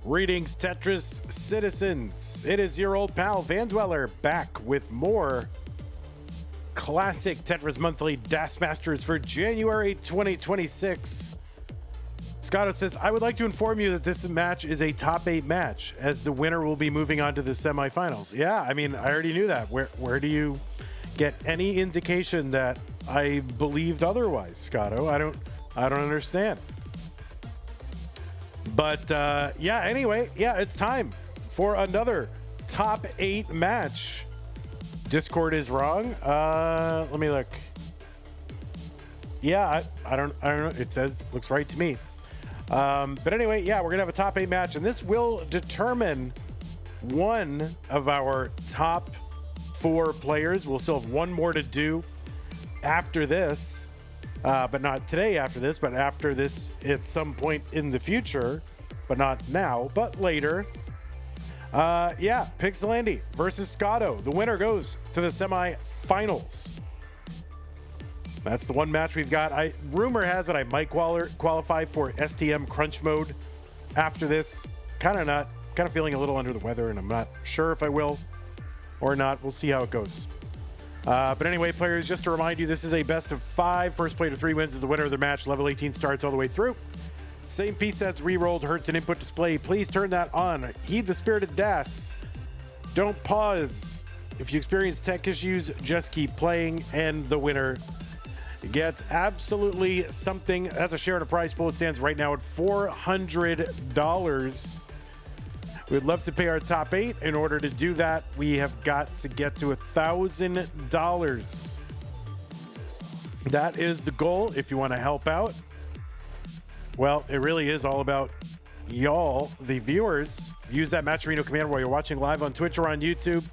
Greetings, Tetris citizens. It is your old pal, Van Dweller, back with more classic Tetris Monthly Das Masters for January 2026. Scotto says, I would like to inform you that this match is a top 8 match, as the winner will be moving on to the semifinals. Yeah, I mean, I already knew that. Where do you get any indication that I believed otherwise, Scotto? I don't understand. But yeah, anyway, yeah, it's time for another top 8 match. Discord is wrong. Let me look. Yeah, I don't know. It says, looks right to me. But anyway, yeah, we're gonna have a top 8 match, and this will determine one of our top 4 players. We'll still have one more to do after this. But not today after this, but after this at some point in the future, but not now, but later. Yeah, Pixelandy versus Scotto. The winner goes to the semifinals. That's the one match we've got. Rumor has it I might qualify for STM crunch mode after this. Kind of feeling a little under the weather, and I'm not sure if I will or not. We'll see how it goes. But anyway, players, just to remind you, this is a best of 5. First play to 3 wins is the winner of the match. Level 18 starts all the way through. Same piece sets re-rolled, hurts an input display. Please turn that on. Heed the spirit of Das. Don't pause. If you experience tech issues, just keep playing, and the winner gets absolutely something. That's a share in a prize pool. It stands right now at $400. We'd love to pay our top 8. In order to do that, we have got to get to $1,000. That is the goal. If you want to help out, well, it really is all about y'all, the viewers. Use that Matcherino command while you're watching live on Twitch or on YouTube.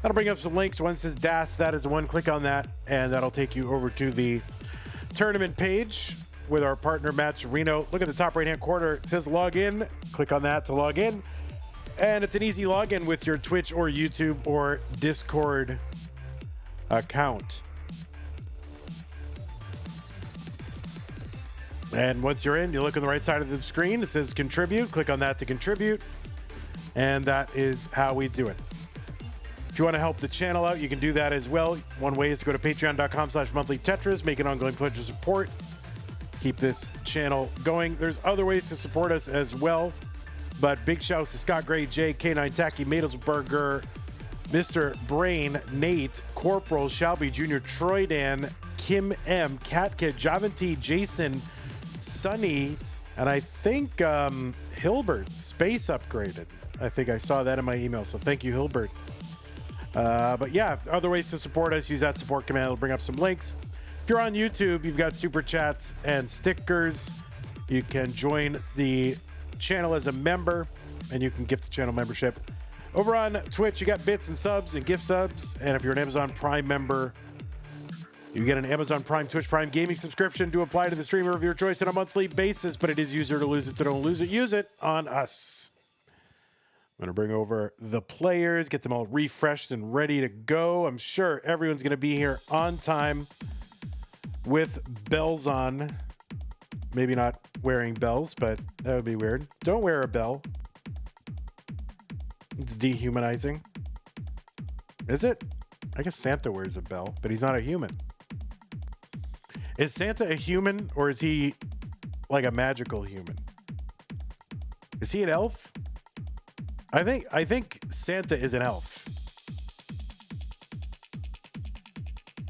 That'll bring up some links. One says Das, that is the one. Click on that, and that'll take you over to the tournament page with our partner Matcherino. Look at the top right-hand corner. It says log in. Click on that to log in. And it's an easy login with your Twitch or YouTube or Discord account. And once you're in, you look on the right side of the screen. It says contribute. Click on that to contribute. And that is how we do it. If you want to help the channel out, you can do that as well. One way is to go to patreon.com/monthlytetris, make an ongoing pledge of support. Keep this channel going. There's other ways to support us as well. But big shouts to Scott Gray, Jay, K9 Tacky, Madelsberger, Mr. Brain, Nate, Corporal, Shelby Jr., Troy Dan, Kim M, Cat Kid, Javanti, Jason, Sunny, and I think Hilbert, Space Upgraded. I think I saw that in my email, so thank you, Hilbert. But yeah, other ways to support us, use that support command. It'll bring up some links. If you're on YouTube, you've got super chats and stickers. You can join the channel as a member, and you can gift the channel membership. Over on Twitch, you got bits and subs and gift subs, and if you're an Amazon Prime member, you get an Amazon Prime Twitch Prime gaming subscription to apply to the streamer of your choice on a monthly basis, but it is user to lose it, so don't lose it. Use it on us. I'm going to bring over the players, get them all refreshed and ready to go. I'm sure everyone's going to be here on time with bells on. Maybe not wearing bells, but that would be weird. Don't wear a bell. It's dehumanizing. Is it? I guess Santa wears a bell, but he's not a human. Is Santa a human, or is he like a magical human? Is he an elf? I think Santa is an elf.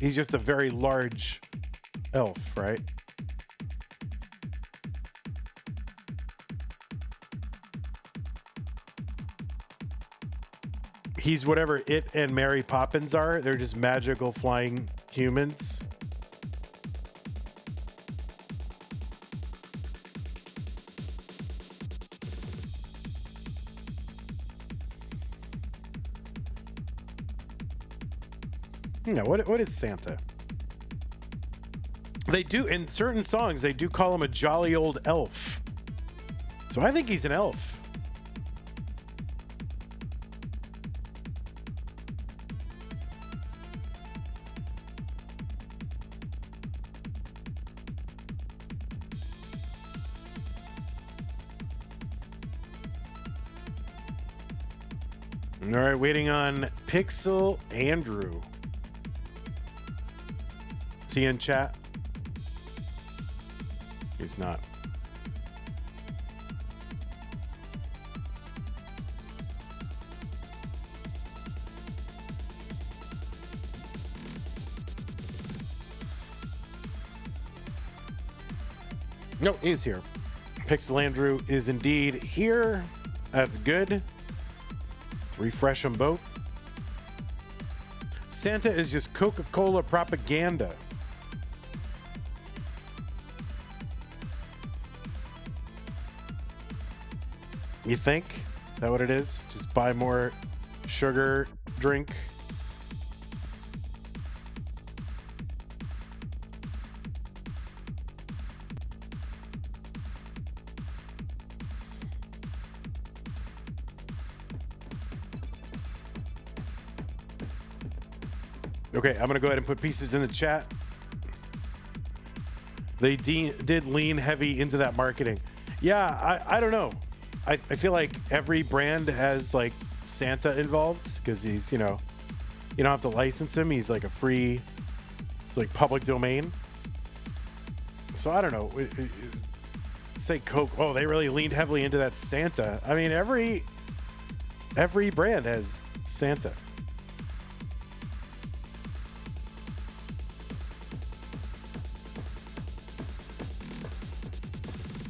He's just a very large elf, right? He's whatever it and Mary Poppins are. They're just magical flying humans. Yeah, what is Santa? They do, in certain songs, they do call him a jolly old elf. So I think he's an elf. All right, waiting on Pixel Andrew. Is he in chat? He's not. No, he's here. Pixel Andrew is indeed here. That's good. Let's refresh them both. Santa is just Coca-Cola propaganda. You think? Is that what it is? Just buy more sugar, drink. Okay, I'm going to go ahead and put pieces in the chat. They did lean heavy into that marketing. Yeah, I don't know. I feel like every brand has like Santa involved because he's, you don't have to license him. He's like a free, like public domain. So I don't know. Say Coke. Oh, they really leaned heavily into that Santa. I mean, every brand has Santa.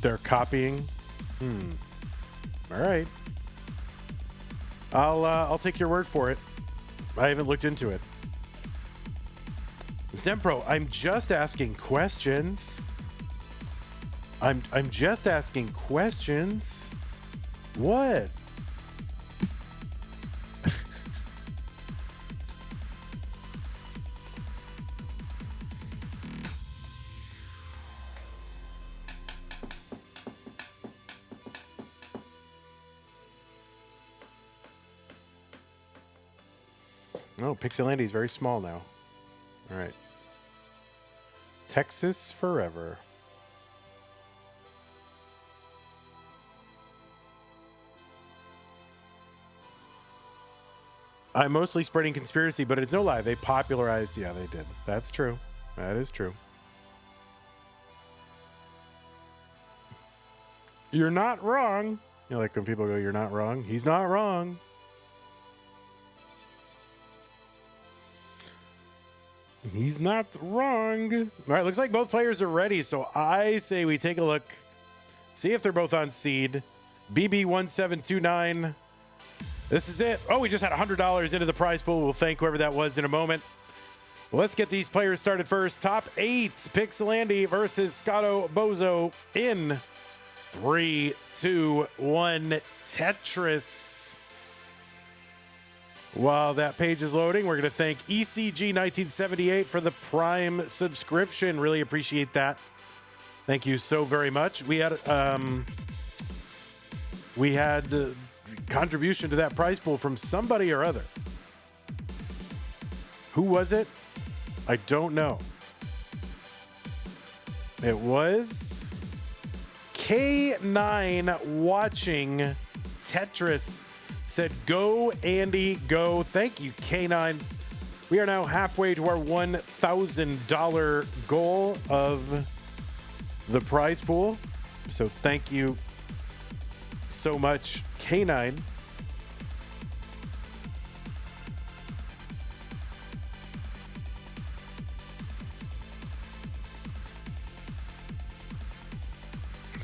They're copying. All right. I'll take your word for it. I haven't looked into it. Zempro, I'm just asking questions. I'm just asking questions. What? Oh, Pixelandy is very small now. All right. Texas forever. I'm mostly spreading conspiracy, but it's no lie. They popularized. Yeah, they did. That's true. That is true. You're not wrong. Like when people go, you're not wrong. He's not wrong. He's not wrong. All right, looks like both players are ready, so I say we take a look, see if they're both on seed. BB1729. This is it. Oh, we just had $100 into the prize pool. We'll thank whoever that was in a moment. Well, let's get these players started first. Top 8, Pixelandy versus Scotto Bozo in 3, 2, 1, Tetris. While that page is loading, we're going to thank ECG1978 for the Prime subscription. Really appreciate that. Thank you so very much. We had the contribution to that prize pool from somebody or other. Who was it? I don't know. It was K9 watching Tetris. Said, go, Andy, go. Thank you, K9. We are now halfway to our $1,000 goal of the prize pool. So thank you so much, K9.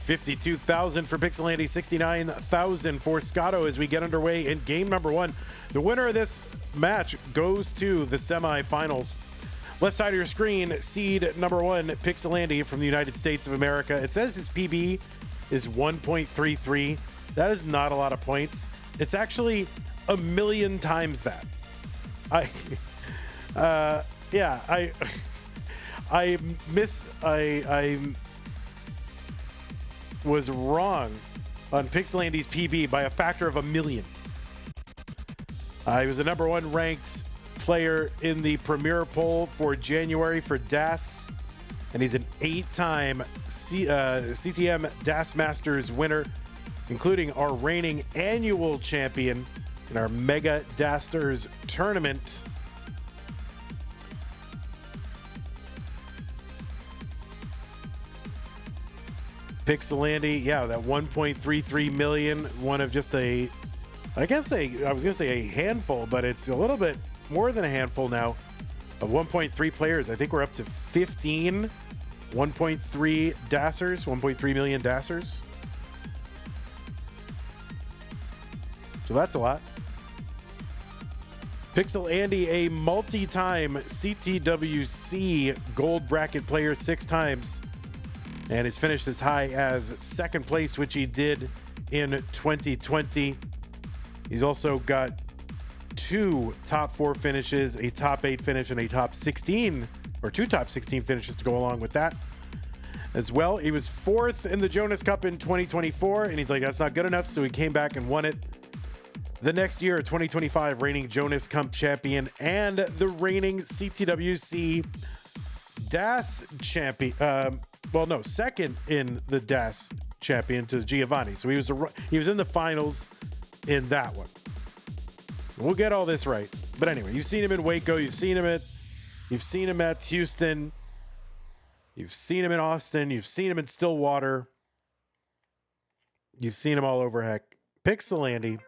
$52,000 for Pixelandy, $69,000 for Scotto as we get underway in game number 1. The winner of this match goes to the semifinals. Left side of your screen, seed number 1, Pixelandy from the United States of America. It says his PB is 1.33. That is not a lot of points. It's actually a million times that. I was wrong on Pixelandy's PB by a factor of 1,000,000. He was the number 1 ranked player in the Premier poll for January for DAS, and he's an 8-time CTM DAS Masters winner, including our reigning annual champion in our Mega Dasters tournament. Pixelandy, yeah, that 1.33 million, one of just I was going to say a handful, but it's a little bit more than a handful now of 1.3 players. I think we're up to 15 1.3 Dassers, 1.3 million Dassers. So that's a lot. Pixelandy, a multi-time CTWC gold bracket player 6 times, and has finished as high as 2nd place, which he did in 2020. He's also got 2 top 4 finishes, a top 8 finish, and a top 16, or 2 top 16 finishes to go along with that as well. He was 4th in the Jonas Cup in 2024, and he's like, that's not good enough, so he came back and won it the next year, 2025, reigning Jonas Cup champion and the reigning CTWC DAS champion. Second in the DAS champion to Giovanni. So he was in the finals in that one. We'll get all this right. But anyway, you've seen him in Waco. You've seen him at Houston. You've seen him in Austin. You've seen him in Stillwater. You've seen him all over, heck. Pixelandy.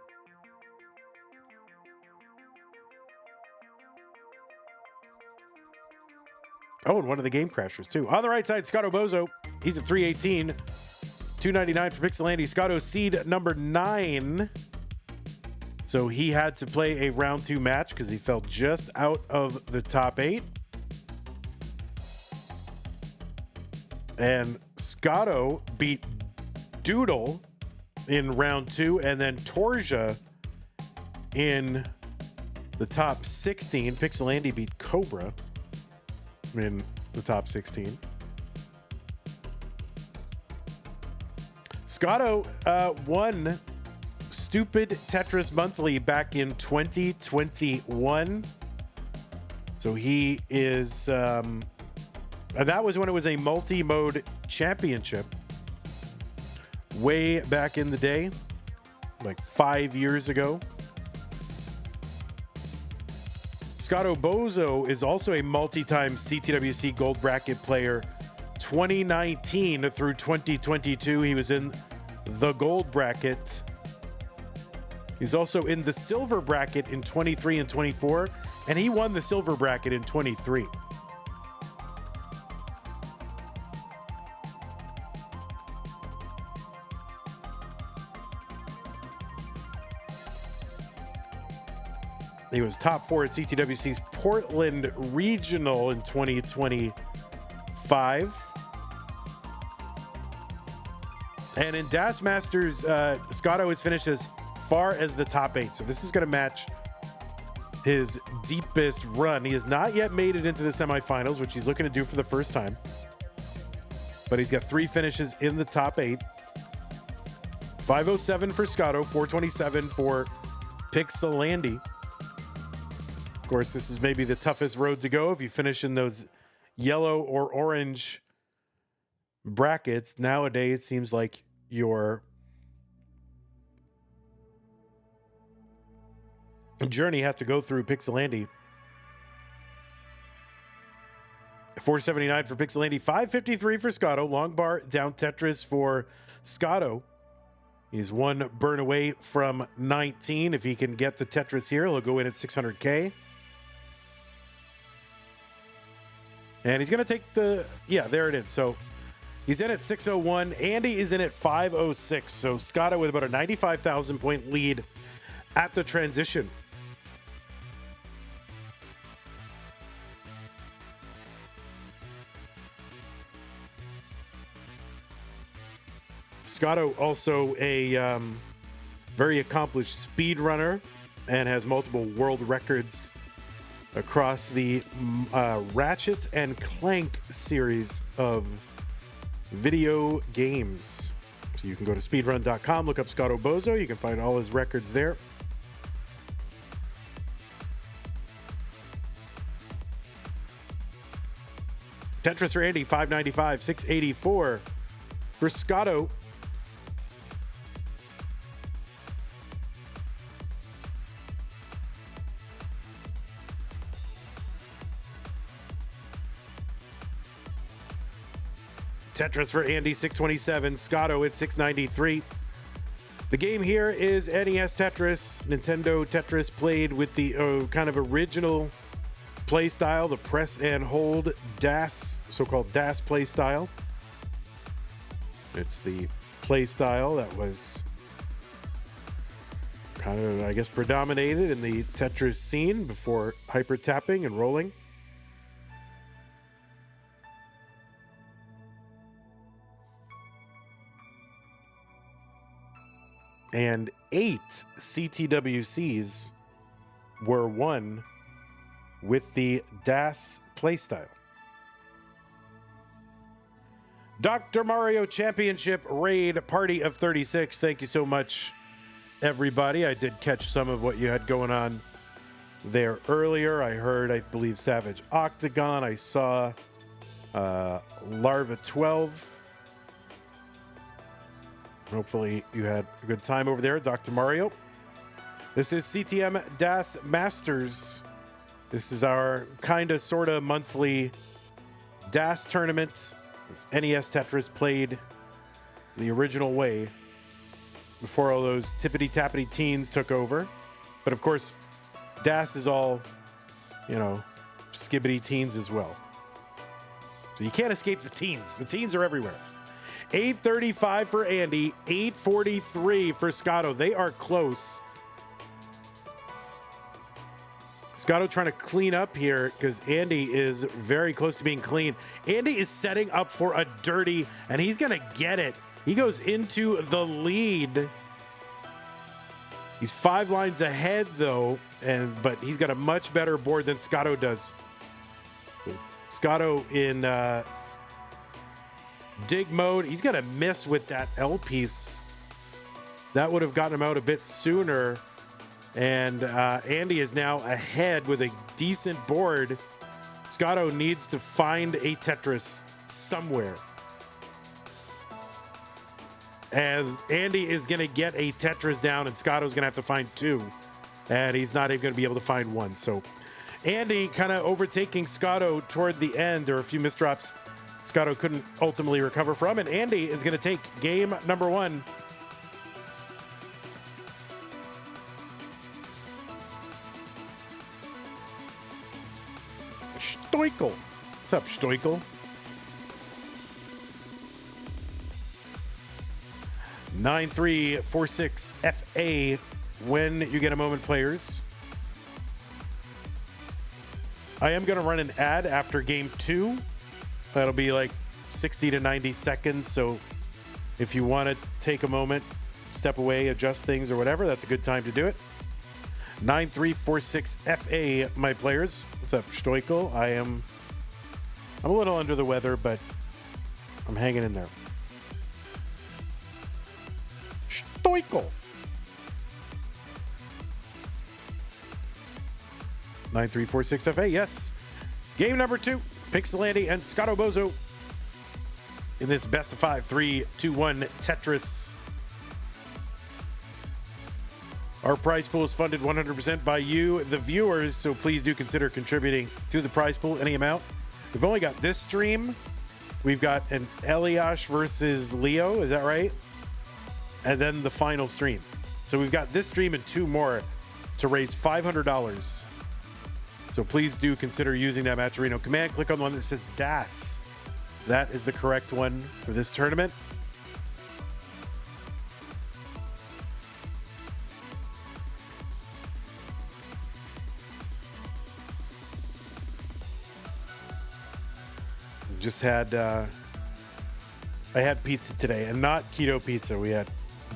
Oh, and one of the game crashers, too. On the right side, Scotto Bozo. He's at 318. 299 for Pixelandy. Scotto seed number 9. So he had to play a round 2 match because he fell just out of the top 8. And Scotto beat Doodle in round 2, and then Torja in the top 16. Pixelandy beat Cobra in the top 16. Scotto won Stupid Tetris Monthly back in 2021. So he is, and that was when it was a multi-mode championship. Way back in the day, like 5 years ago. Scotto Bozo is also a multi-time CTWC gold bracket player. 2019 through 2022, he was in the gold bracket. He's also in the silver bracket in 23 and 24, and he won the silver bracket in 23. He was top 4 at CTWC's Portland Regional in 2025. And in DAS Masters, Scotto has finished as far as the top 8. So this is going to match his deepest run. He has not yet made it into the semifinals, which he's looking to do for the first time. But he's got 3 finishes in the top 8. 507 for Scotto, 427 for Pixelandy. Of course, this is maybe the toughest road to go if you finish in those yellow or orange brackets. Nowadays, it seems like your journey has to go through Pixelandy. 479 for Pixelandy, 553 for Scotto. Long bar down Tetris for Scotto. He's 1 burn away from 19. If he can get the Tetris here, he'll go in at 600K. And he's going to take there it is. So he's in at 601. Andy is in at 506. So Scotto with about a 95,000 point lead at the transition. Scotto also a very accomplished speedrunner and has multiple world records across the Ratchet and Clank series of video games. So you can go to speedrun.com, look up Scotto Bozo. You can find all his records there. Tetris for Andy, 595, 684 for Scotto. Tetris for Andy, 627. Scotto at 693. The game here is NES Tetris, Nintendo Tetris, played with the kind of original play style, the press and hold DAS, so-called DAS play style. It's the play style that was kind of, I guess, predominated in the Tetris scene before hyper tapping and rolling. And 8 CTWCs were won with the DAS playstyle. Dr. Mario Championship Raid Party of 36. Thank you so much, everybody. I did catch some of what you had going on there earlier. I heard, I believe, Savage Octagon. I saw Larva 12. Hopefully you had a good time over there, Dr. Mario. This is CTM DAS Masters. This is our kind of, sort of monthly DAS tournament. It's NES Tetris played the original way before all those tippity-tappity teens took over. But of course, DAS is all, you know, skibbity teens as well. So you can't escape the teens. The teens are everywhere. 835 for Andy, 843 for Scotto. They are close. Scotto trying to clean up here because Andy is very close to being clean. Andy is setting up for a dirty, and he's going to get it. He goes into the lead. He's 5 lines ahead, though, but he's got a much better board than Scotto does. Scotto in dig mode. He's going to miss with that L piece. That would have gotten him out a bit sooner. And Andy is now ahead with a decent board. Scotto needs to find a Tetris somewhere. And Andy is going to get a Tetris down, and Scotto's going to have to find 2. And he's not even going to be able to find 1. So Andy kind of overtaking Scotto toward the end. There were a few misdrops Scotto couldn't ultimately recover from. And Andy is going to take game number 1. Stoikel. What's up, Stoikel? 9346 FA when you get a moment, players. I am going to run an ad after game 2. That'll be like 60 to 90 seconds. So if you want to take a moment, step away, adjust things or whatever, that's a good time to do it. 9346 FA, my players. What's up, Stoikel? I'm a little under the weather, but I'm hanging in there. Stoikel. 9346 FA, yes. Game number 2, Pixelandy and Scotto Bozo in this best of 5, 3, 2, 1 Tetris. Our prize pool is funded 100% by you, the viewers, so please do consider contributing to the prize pool, any amount. We've only got this stream. We've got an Eliash versus Leo, is that right? And then the final stream. So we've got this stream and 2 more to raise $500. So please do consider using that Matcherino command. Click on the one that says DAS. That is the correct one for this tournament. Just had I had pizza today, and not keto pizza. We had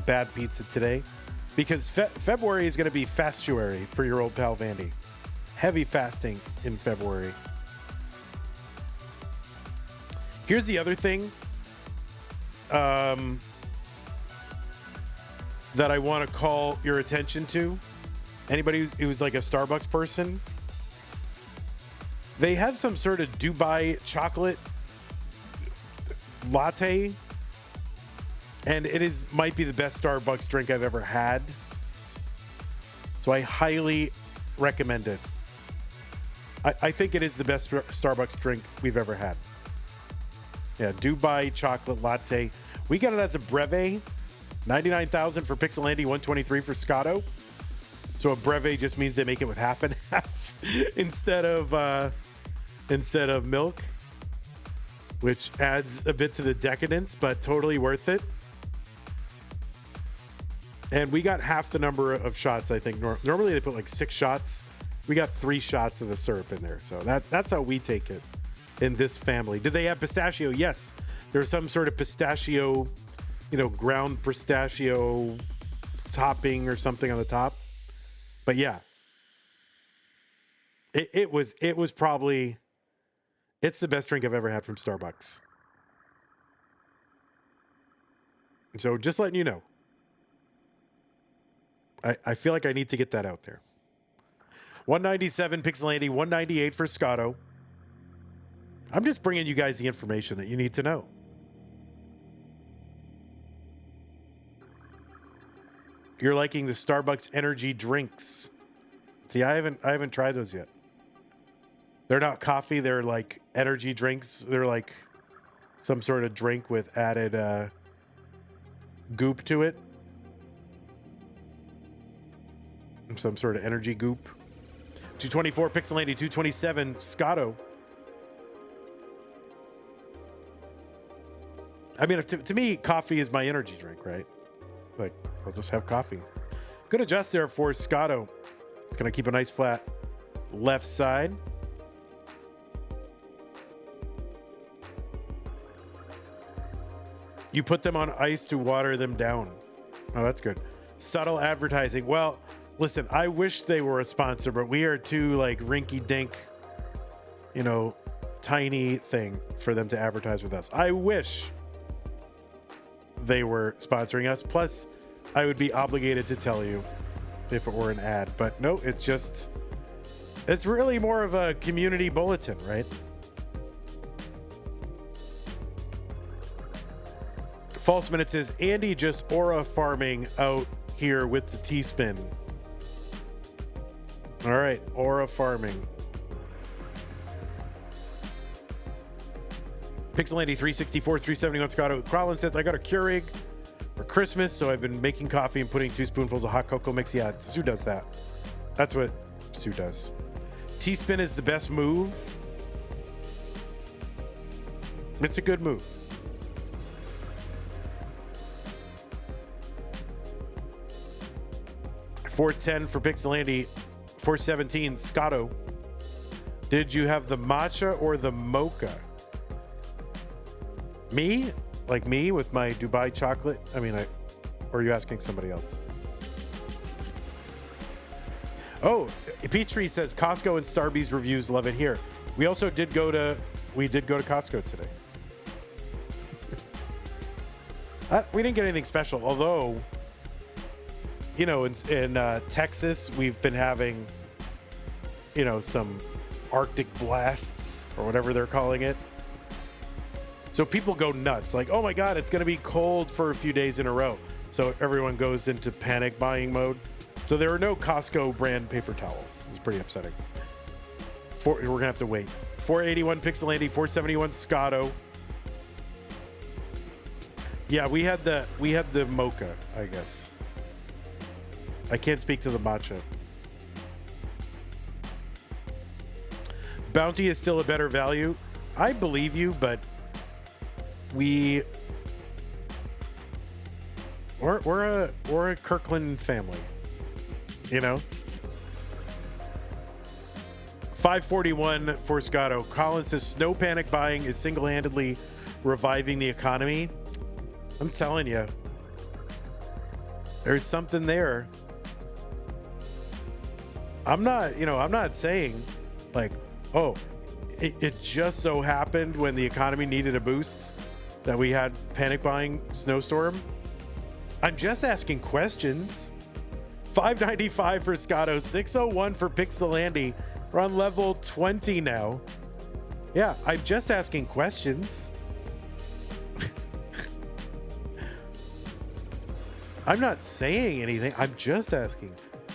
bad pizza today because February is going to be fastuary for your old pal Vandy. Heavy fasting in February. Here's the other thing that I want to call your attention to. Anybody who's like a Starbucks person, they have some sort of Dubai chocolate latte, and it might be the best Starbucks drink I've ever had. So I highly recommend it. I think it is the best Starbucks drink we've ever had. Yeah, Dubai chocolate latte. We got it as a breve. 99,000 for Pixelandy, 123 for Scotto. So a breve just means they make it with half and half instead of milk, which adds a bit to the decadence, but totally worth it. And we got half the number of shots, I think. Normally they put like 6 shots. We got 3 shots of the syrup in there. So that's how we take it in this family. Did they have pistachio? Yes. There's some sort of pistachio, ground pistachio topping or something on the top. But yeah, it was probably, it's the best drink I've ever had from Starbucks. So just letting you know. I feel like I need to get that out there. 197 Pixelandy, 198 for Scotto. I'm just bringing you guys the information that you need to know. You're liking the Starbucks energy drinks. See, I haven't tried those yet. They're not coffee, they're like energy drinks. They're like some sort of drink with added goop to it. Some sort of energy goop. 224 Pixelandy, 227 Scotto. I mean, to me, coffee is my energy drink, right? Like, I'll just have coffee. Good adjust there for Scotto. It's going to keep a nice flat left side. You put them on ice to water them down. Oh, that's good. Subtle advertising. Well, listen, I wish they were a sponsor, but we are too like rinky-dink, tiny thing for them to advertise with us. I wish they were sponsoring us. Plus, I would be obligated to tell you if it were an ad. But no, it's really more of a community bulletin, right? False Minute says, Andy just aura farming out here with the T-spin. All right, aura farming. Pixelandy 364, 371 Scotto. Crowlin says, I got a Keurig for Christmas, so I've been making coffee and putting 2 spoonfuls of hot cocoa mix. Yeah, Sue does that. That's what Sue does. T-spin is the best move. It's a good move. $410 for Pixelandy, 417 Scotto. Did you have the matcha or the mocha? Me? Like me with my Dubai chocolate? I mean, or are you asking somebody else? Oh, Petrie says Costco and Starbucks reviews, love it here. We also did go to Costco today. We didn't get anything special, although, in Texas, we've been having, some Arctic blasts or whatever they're calling it. So people go nuts, like, oh my God, it's going to be cold for a few days in a row. So everyone goes into panic buying mode. So there are no Costco brand paper towels. It's pretty upsetting. We're going to have to wait. 481 Pixelandy, 471 Scotto. Yeah, we had the mocha, I guess. I can't speak to the matcha. Bounty is still a better value. I believe you, but we're a Kirkland family, 541 for Scotto. Colin says snow panic buying is single-handedly reviving the economy. I'm telling you, there's something there. I'm not saying like, oh, it just so happened when the economy needed a boost that we had panic buying snowstorm. I'm just asking questions. 595 for Scotto, 601 for Pixelandy. We're on level 20 now. Yeah, I'm just asking questions. I'm not saying anything. I'm just asking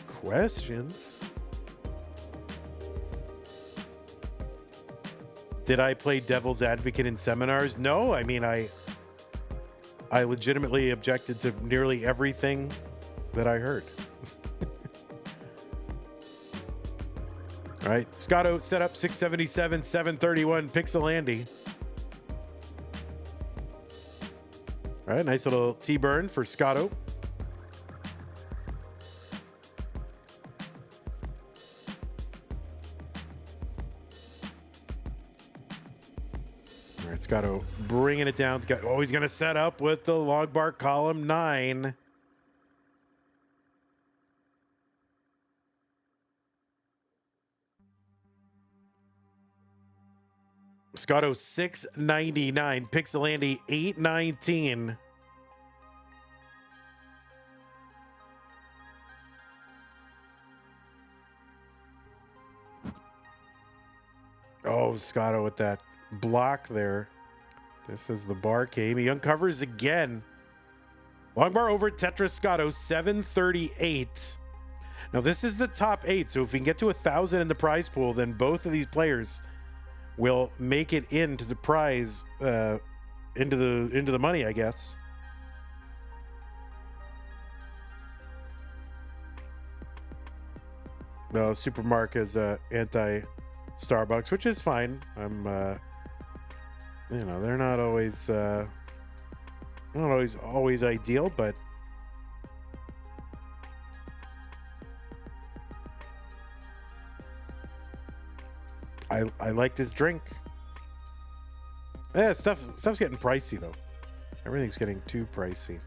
questions. Did I play devil's advocate in seminars? No. I mean, I legitimately objected to nearly everything that I heard. All right, Scotto set up 677, 731, Pixelandy. All right, nice little T-burn for Scotto. All right, Scotto bringing it down. Oh, he's going to set up with the log bar column 9. Scotto 699, Pixelandy 819. Oh, Scotto with that block there. Just as the bar came, he uncovers again. Long bar over Tetris, Scotto 738. Now this is the top 8, so if we can get to 1,000 in the prize pool, then both of these players will make it into the prize, into the money, I guess. No, Supermark is anti-Starbucks, which is fine. I'm, you know, they're not always ideal, but I like this drink. Yeah, stuff's getting pricey though. Everything's getting too pricey.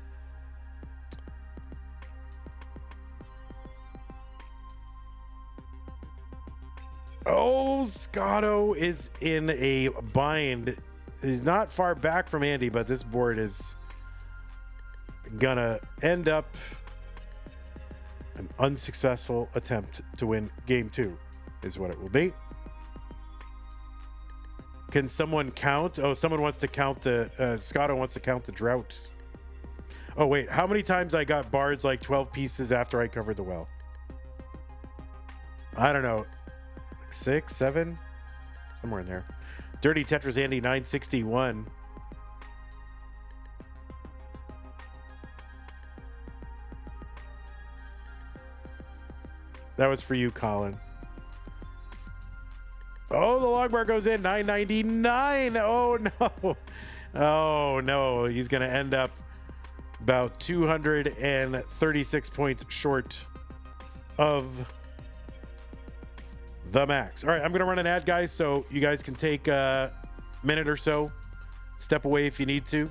Oh, Scotto is in a bind. He's not far back from Andy, but this board is gonna end up an unsuccessful attempt to win game 2 is what it will be. Can someone count? Oh, someone wants to count the Scotto wants to count the drought. Oh wait, how many times I got bars like 12 pieces after I covered the well? I don't know, like 6, 7, somewhere in there. Dirty Tetris Andy 961. That was for you, Colin. Oh, the long bar goes in, 999. Oh no. Oh no, he's gonna end up about 236 points short of the max. All right, I'm gonna run an ad, guys, so you guys can take a minute or so. Step away if you need to.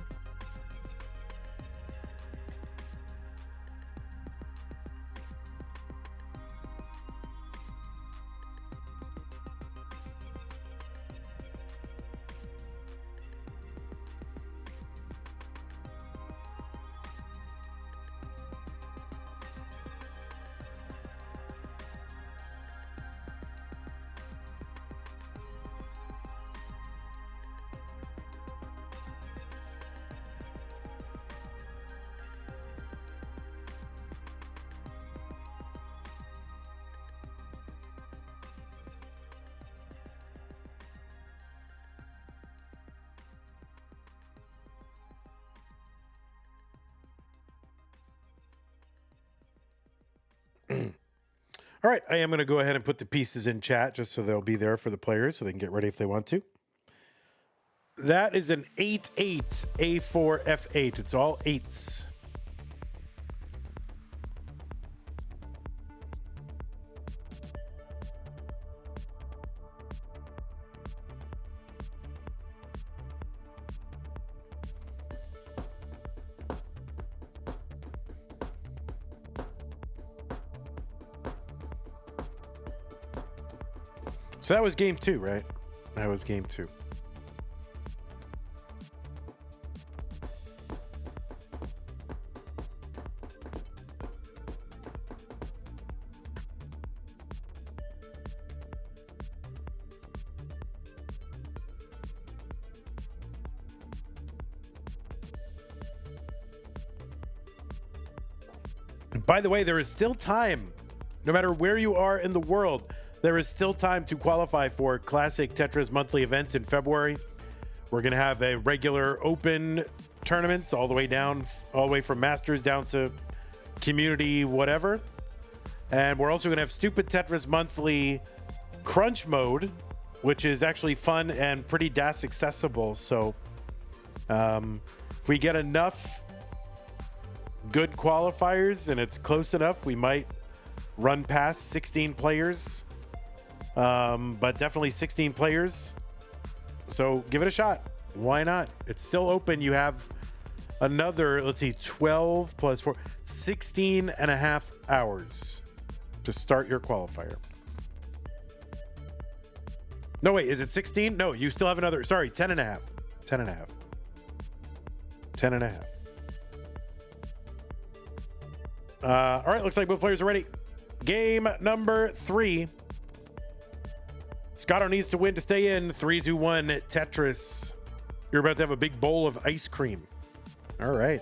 All right, I am going to go ahead and put the pieces in chat just so they'll be there for the players so they can get ready if they want to. That is an 8-8 A4 F8. It's all 8s. So that was game 2, right? That was game 2. By the way, there is still time, no matter where you are in the world, There is still time to qualify for Classic Tetris monthly events in February. We're going to have a regular open tournaments all the way down, all the way from Masters down to community, whatever. And we're also going to have Stupid Tetris monthly crunch mode, which is actually fun and pretty DAS accessible. So if we get enough good qualifiers and it's close enough, we might run past 16 players. But definitely 16 players. So give it a shot. Why not? It's still open. You have another, let's see, 12 plus 4, 16 and a half hours to start your qualifier. No, wait, is it 16? No, you still have another, sorry, 10 and a half. 10 and a half. 10 and a half. All right, looks like both players are ready. Game number 3. Scotto needs to win to stay in. 3, 2, 1, Tetris. You're about to have a big bowl of ice cream. All right.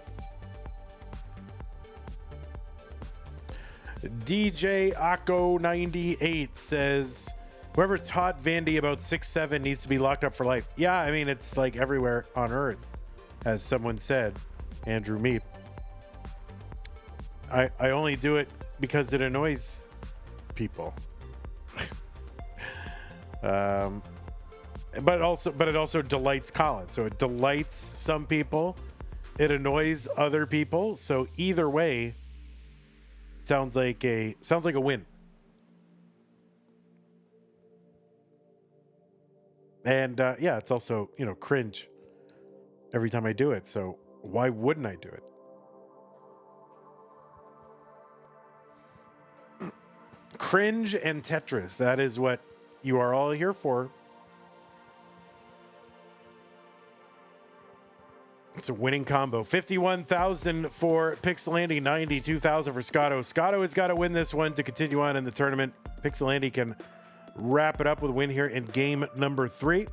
DJ Akko 98 says, whoever taught Vandy about 6'7" needs to be locked up for life. Yeah, I mean, it's like everywhere on Earth, as someone said, Andrew Meep. I only do it because it annoys people. But it also delights Colin. So it delights some people, it annoys other people. So either way, sounds like a win. And yeah, it's also, cringe every time I do it. So why wouldn't I do it? Cringe and Tetris. That is what you are all here for. It's a winning combo. 51,000 for Pixelandy, 92,000 for Scotto. Scotto has got to win this one to continue on in the tournament. Pixelandy can wrap it up with a win here in game number 3.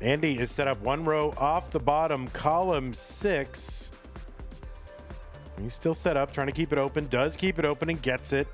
Andy is set up one row off the bottom, column 6. He's still set up, trying to keep it open. Does keep it open and gets it.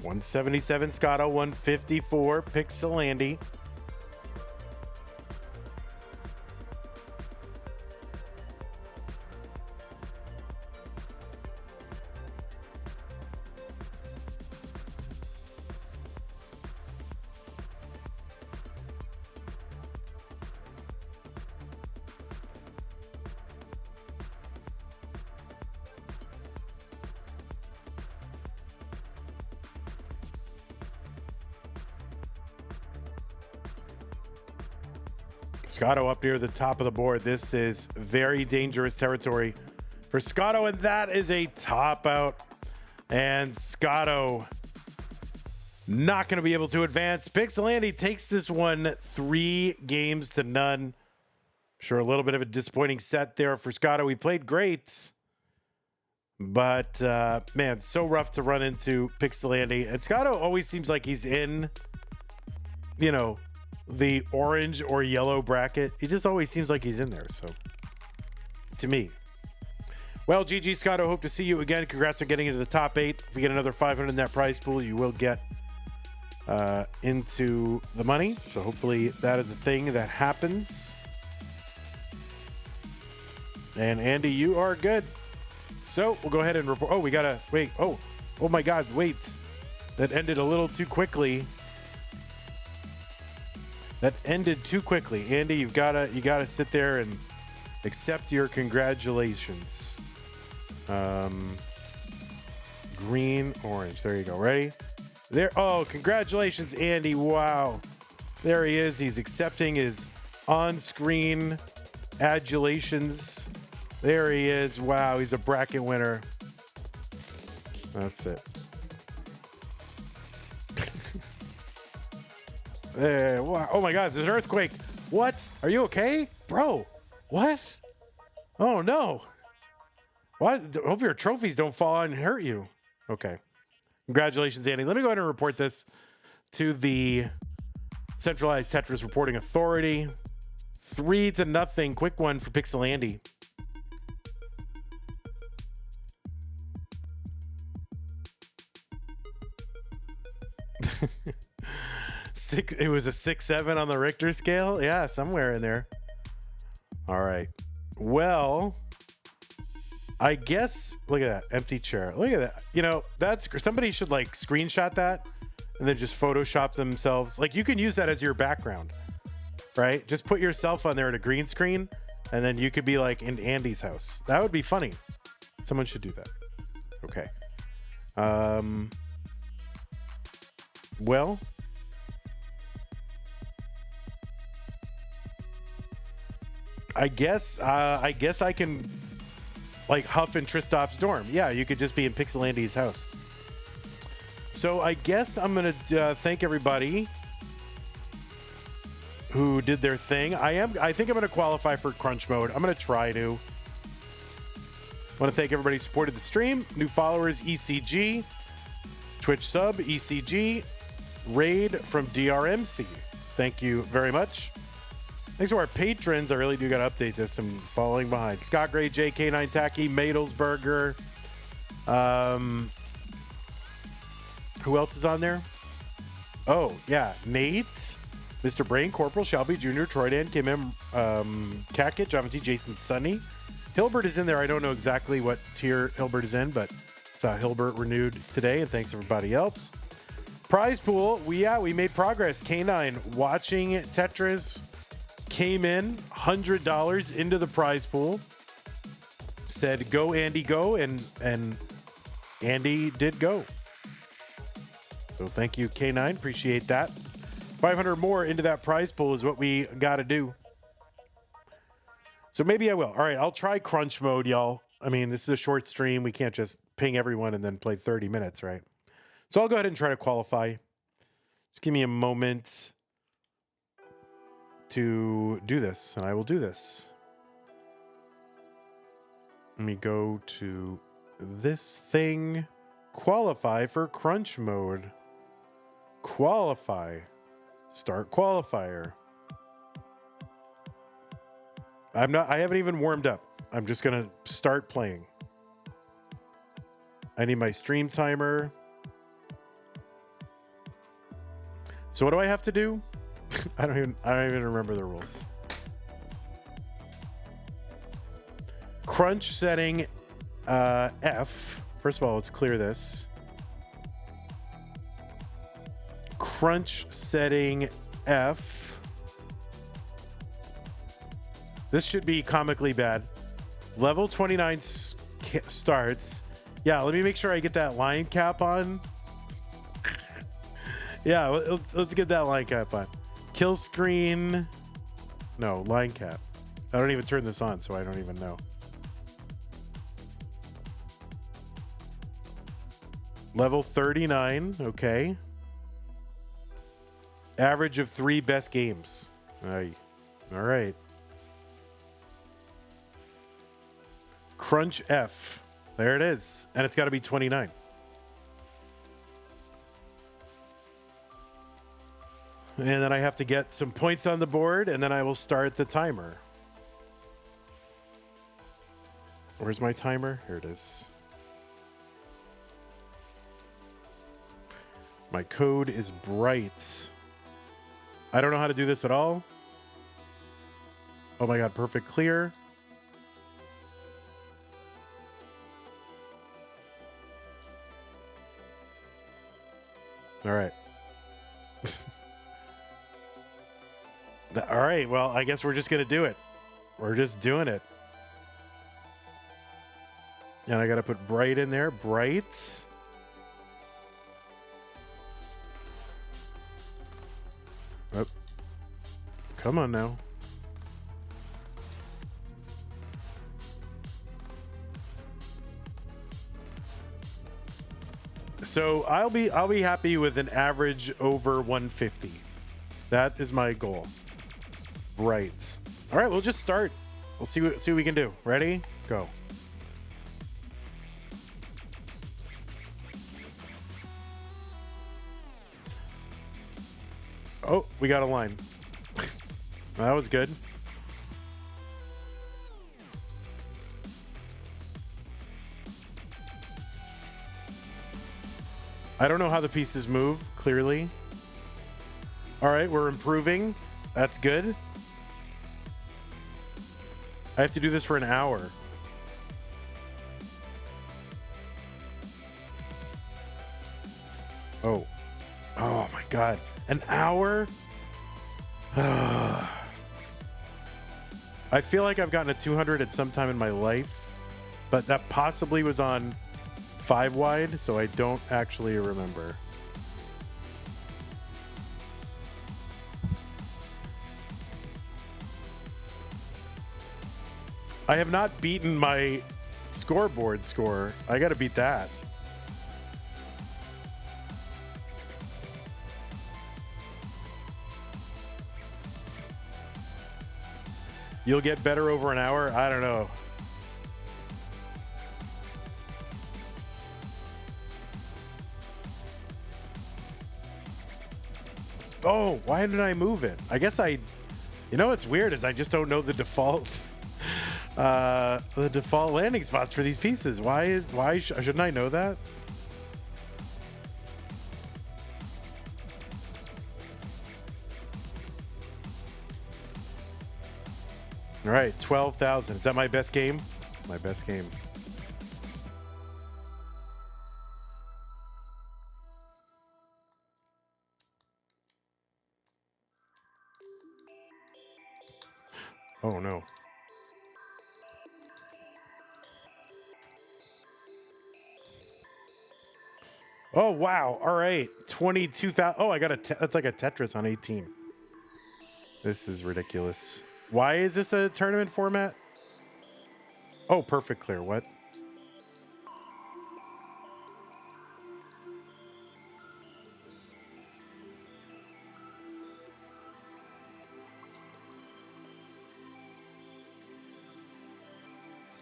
$177 Scotto, $154 Pixelandy. Scotto up near the top of the board. This is very dangerous territory for Scotto, and that is a top out. And Scotto not going to be able to advance. Pixelandy takes this one 3 games to none. Sure, a little bit of a disappointing set there for Scotto. He played great, but man, so rough to run into Pixelandy. And Scotto always seems like he's in, the orange or yellow bracket. He just always seems like he's in there. So to me, well, GG Scotto, hope to see you again. Congrats on getting into the top 8. If we get another 500 in that prize pool, you will get into the money. So hopefully that is a thing that happens. And Andy, you are good. So we'll go ahead and report. Oh, we gotta wait. Oh my God, wait. That ended a little too quickly. That ended too quickly. Andy, you gotta sit there and accept your congratulations. Green, orange. There you go. Ready? There. Oh, congratulations, Andy. Wow. There he is. He's accepting his on-screen adulations. There he is. Wow, he's a bracket winner. That's it. There. Wow. Oh my God, there's an earthquake. What? Are you okay? Bro, what? Oh no. What? I hope your trophies don't fall out and hurt you. Okay. Congratulations, Andy. Let me go ahead and report this to the Centralized Tetris Reporting Authority. 3-0. Quick one for Pixelandy. It was a 6-7 on the Richter scale. Yeah, somewhere in there. All right. Well, I guess, look at that empty chair. Look at that. You know, that's somebody should like screenshot that and then just Photoshop themselves. Like you can use that as your background, right? Just put yourself on there at a green screen and then you could be like in Andy's house. That would be funny. Someone should do that. Okay. Well, I guess I can like huff in Tristop's dorm. Yeah, you could just be in Pixelandy's house. So I guess I'm gonna thank everybody who did their thing. I think I'm gonna qualify for crunch mode. I'm gonna try to. I want to thank everybody who supported the stream. New followers, ECG, Twitch sub, ECG, Raid from DRMC. Thank you very much. Thanks to our patrons. I really do got to update this. I'm falling behind. Scott Gray, JK9 Tacky, Madelsberger. Who else is on there? Oh, yeah. Nate, Mr. Brain, Corporal, Shelby, Jr., Troydan, Kim M, Kakit, Java T, Jason Sunny. Hilbert is in there. I don't know exactly what tier Hilbert is in, but it's Hilbert renewed today, and thanks everybody else. Prize pool. We made progress. K9 watching Tetris came in $100 into the prize pool. Said go Andy go, and Andy did go. So thank you K9, appreciate that. 500 more into that prize pool is what we got to do. So maybe I will. All right, I'll try crunch mode, y'all. I mean, this is a short stream. We can't just ping everyone and then play 30 minutes, right? So I'll go ahead and try to qualify. Just give me a moment to do this, and I will do this. Let me go to this thing. Qualify for crunch mode. Qualify. Start qualifier. I haven't even warmed up. I'm just gonna start playing. I need my stream timer. So what do I have to do? I don't even remember the rules. Crunch setting F. First of all, let's clear this. Crunch setting F. This should be comically bad. Level 29 starts. Yeah, let me make sure I get that line cap on. Yeah, let's get that line cap on. Kill screen. No, line cap. I don't even turn this on, so I don't even know. Level 39. Okay. Average of 3 best games. All right. Crunch F. There it is. And it's got to be 29. And then I have to get some points on the board, and then I will start the timer. Where's my timer? Here it is. My code is bright. I don't know how to do this at all. Oh my God, perfect clear. All right. All right, well, I guess we're just gonna do it. We're just doing it. And I gotta put bright in there. Bright. Oh. Come on now. So I'll be happy with an average over 150. That is my goal. Bright. All right, we'll just start. We'll see what we can do. Ready? Go. Oh, we got a line. That was good. I don't know how the pieces move, clearly. All right, we're improving. That's good. I have to do this for an hour. Oh. Oh my God. An hour? I feel like I've gotten a 200 at some time in my life, but that possibly was on 5 wide, so I don't actually remember. I have not beaten my scoreboard score. I got to beat that. You'll get better over an hour? I don't know. Oh, why did I move it? I guess you know what's weird is I just don't know the default landing spots for these pieces. Shouldn't I know that? All right, 12,000. Is that my best game? My best game. Oh no. Oh wow. All right. 22,000. Oh, I got that's like a Tetris on 18. This is ridiculous. Why is this a tournament format? Oh, perfect clear. What?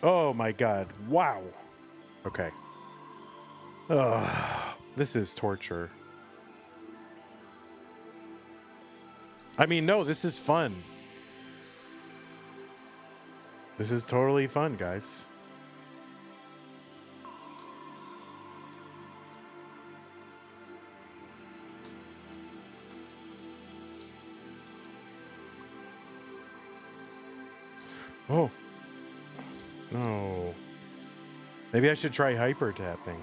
Oh my God. Wow. Okay. Ugh, this is torture. I mean, no, this is fun. This is totally fun, guys. Oh. No. Maybe I should try hyper tapping.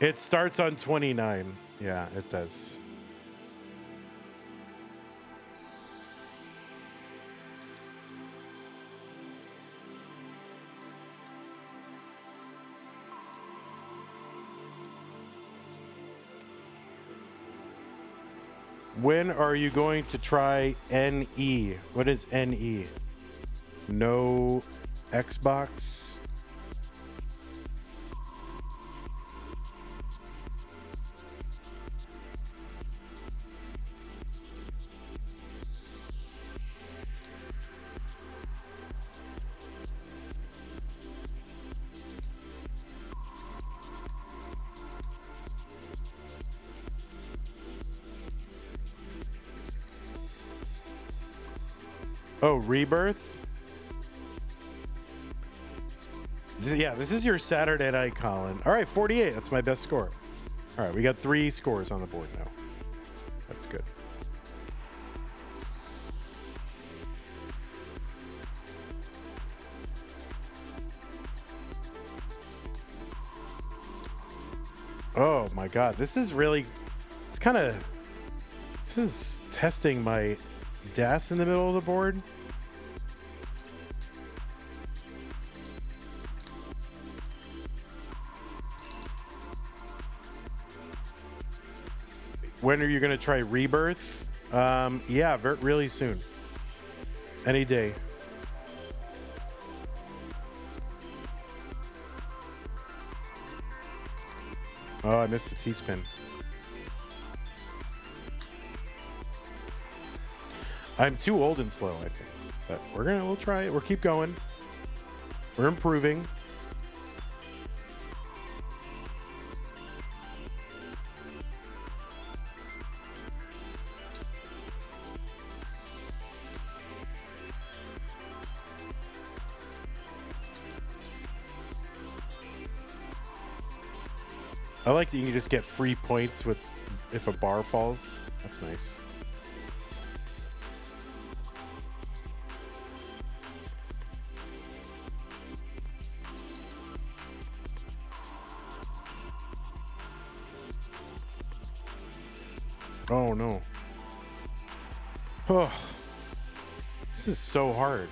It starts on 29. Yeah, it does. When are you going to try NE? What is NE? No Xbox? Oh, Rebirth? Yeah, this is your Saturday night, Colin. All right, 48. That's my best score. All right, we got 3 scores on the board now. That's good. Oh my God, this is testing my Das in the middle of the board. When are you going to try Rebirth? Yeah, really soon. Any day. Oh, I missed the T-spin. I'm too old and slow, I think. But we'll try it. We'll keep going. We're improving. I like that you can just get free points with if a bar falls. That's nice. Oh no. Oh, this is so hard.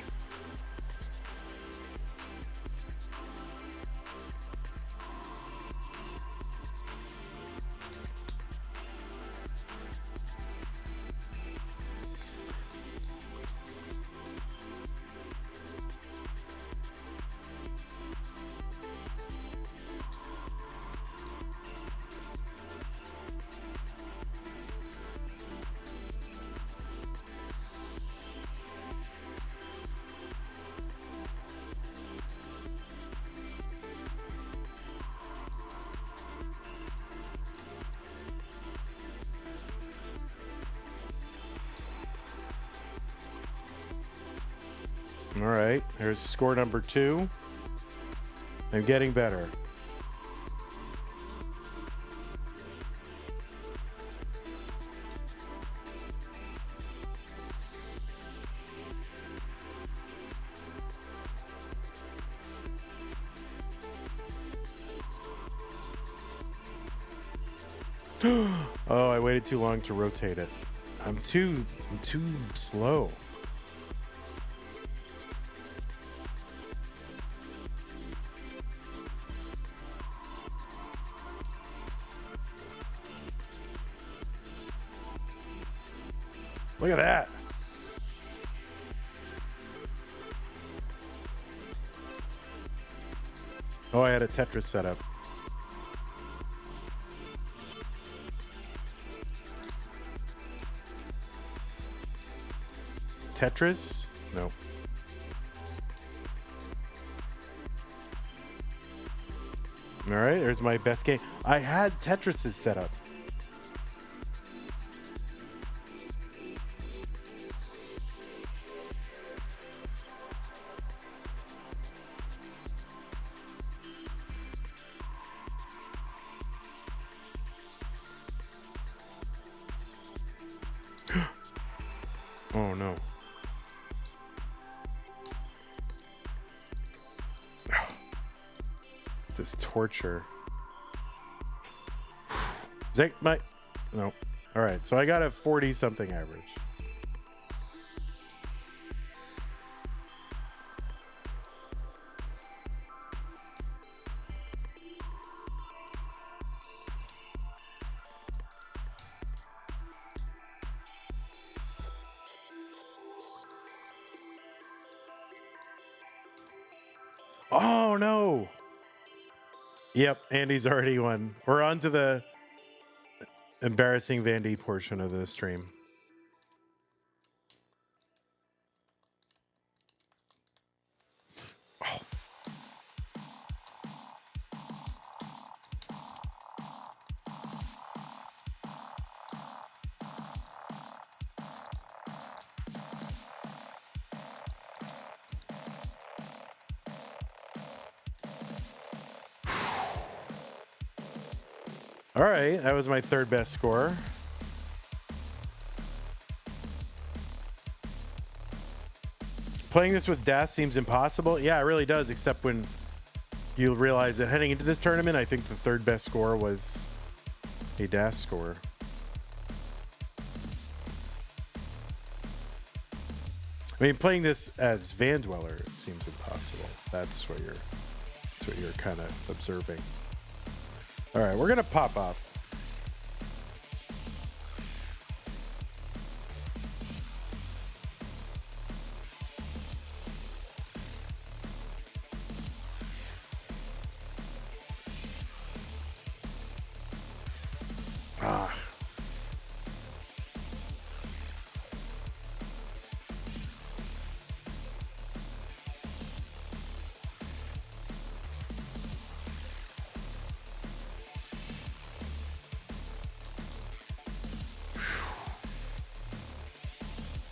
All right, there's score number 2. I'm getting better. Oh, I waited too long to rotate it. I'm too slow. Look at that. Oh, I had a Tetris set up. Tetris? No. All right, there's my best game. I had Tetris's set up. Oh no. This torture. Is that my... No. All right, so I got a 40-something average. Oh no. Yep, Andy's already won. We're on to the embarrassing Vandy portion of the stream. Oh. All right, that was my third best score. Playing this with Das seems impossible. Yeah, it really does, except when you realize that heading into this tournament, I think the third best score was a Das score. I mean, playing this as Van Dweller, it seems impossible. That's what you're kind of observing. All right, we're gonna pop off.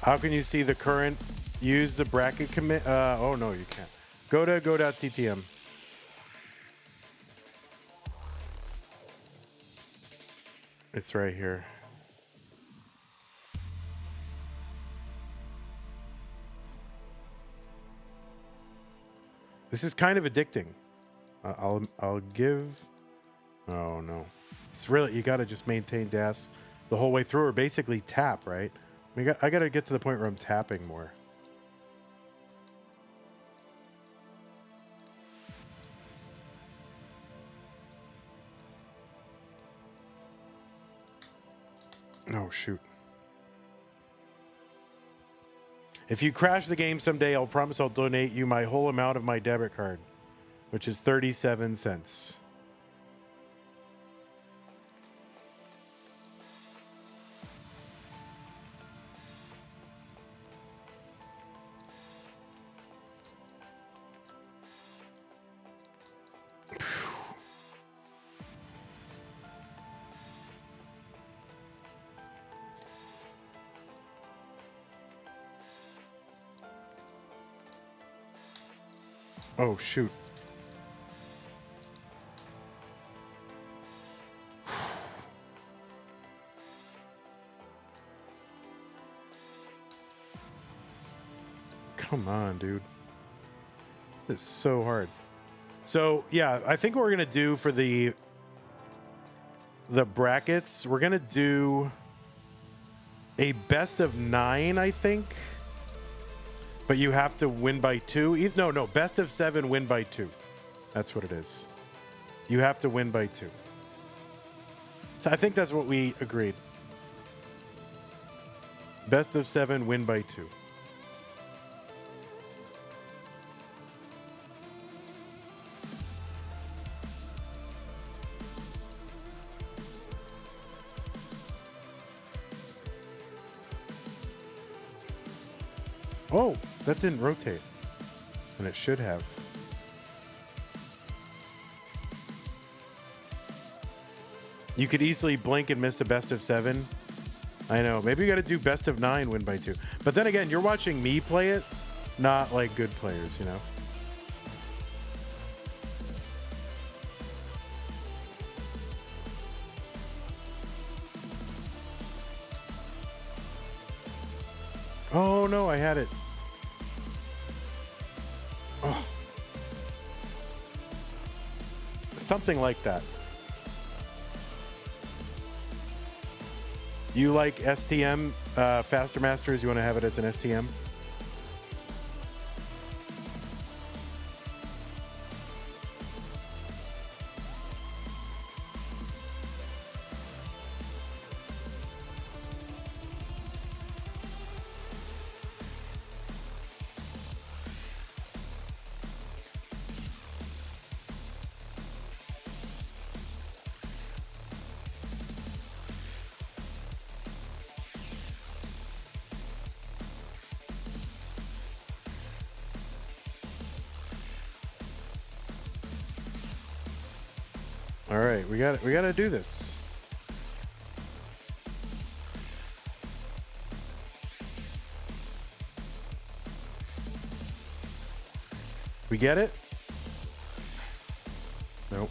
How can you see the current? Use the bracket commit. Oh no, you can't. Go to go.ttm. It's right here. This is kind of addicting. I'll give. Oh no, it's really, you got to just maintain DAS the whole way through, or basically tap, right? I got to get to the point where I'm tapping more. Oh, shoot. If you crash the game someday, I'll promise I'll donate you my whole amount of my debit card, which is 37 cents. Oh, shoot. Come on, dude. This is so hard. So, yeah, I think what we're going to do for the brackets, we're going to do a best of 9, I think. But you have to win by 2. No, best of 7, win by 2. That's what it is. You have to win by 2. So I think that's what we agreed. Best of 7, win by 2. Oh, that didn't rotate. And it should have. You could easily blink and miss a best of 7. I know. Maybe you got to do best of 9, win by 2. But then again, you're watching me play it, not like good players, you know? Oh, no, I had it. Oh. Something like that. You like STM, Faster Masters? You want to have it as an STM? All right, we got to do this. We get it? Nope.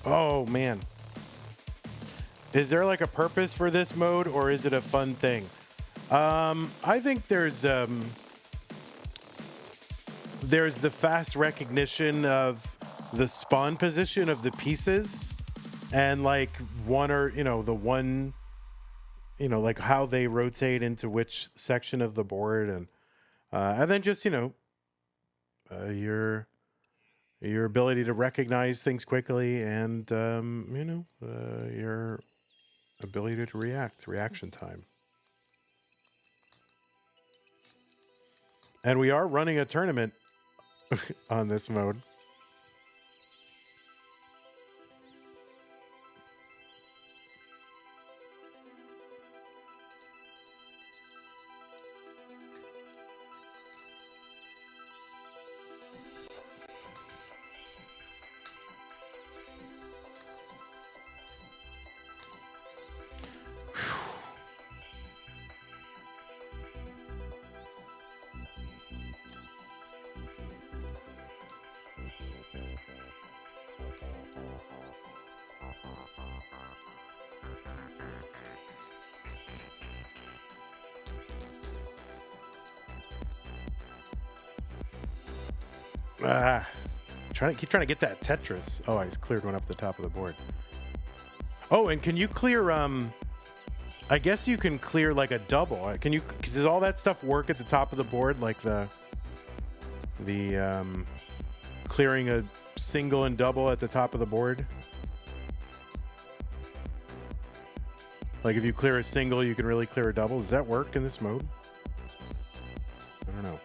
Oh man. Is there like a purpose for this mode, or is it a fun thing? I think there's there's the fast recognition of the spawn position of the pieces, and like one or like how they rotate into which section of the board, and then just your ability to recognize things quickly, and your ability to reaction time. And we are running a tournament on this mode. Keep trying to get that Tetris. Oh, I cleared one up the top of the board. Oh, and can you clear? I guess you can clear like a double. Can you? Does all that stuff work at the top of the board, like the clearing a single and double at the top of the board? Like if you clear a single, you can really clear a double. Does that work in this mode? I don't know.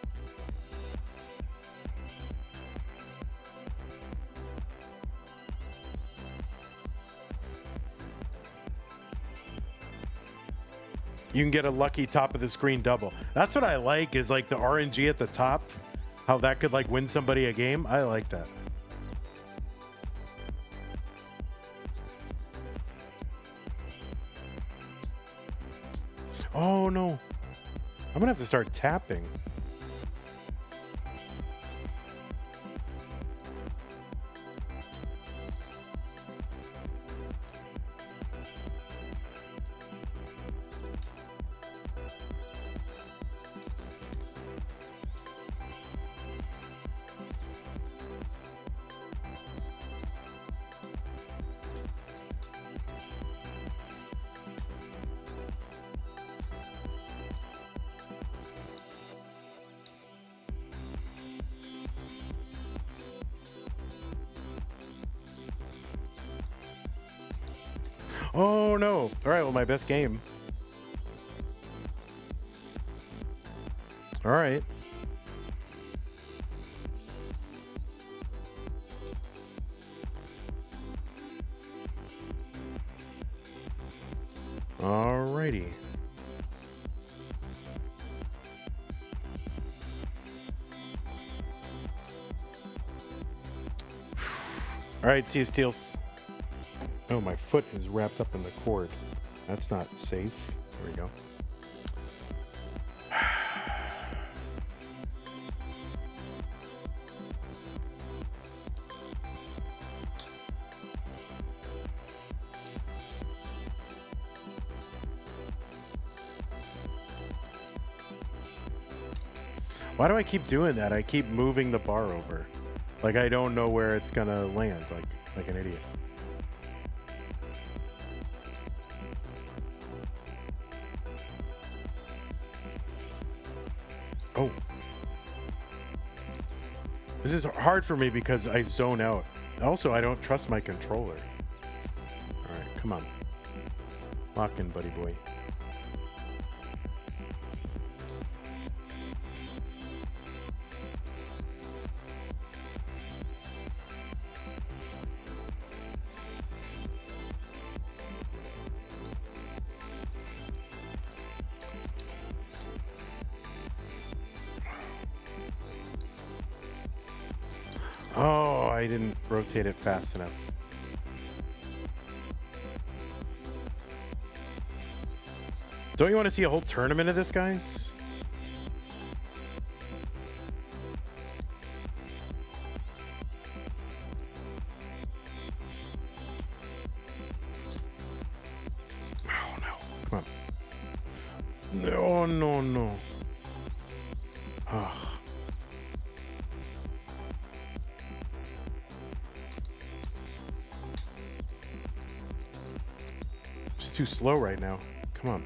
You can get a lucky top of the screen double. That's what I like, is like the RNG at the top, how that could like win somebody a game. I like that. Oh no. I'm gonna have to start tapping. Oh no. All right, well, my best game. All right. All righty. All right, see you, Steels. Oh, my foot is wrapped up in the cord. That's not safe. There we go. Why do I keep doing that? I keep moving the bar over. Like I don't know where it's gonna land, like an idiot. Oh. This is hard for me because I zone out. Also, I don't trust my controller. All right, come on. Lock in, buddy boy. Oh, I didn't rotate it fast enough. Don't you want to see a whole tournament of this, guys? Oh, no. Come on. No, no, no. Oh. too slow right now. Come on.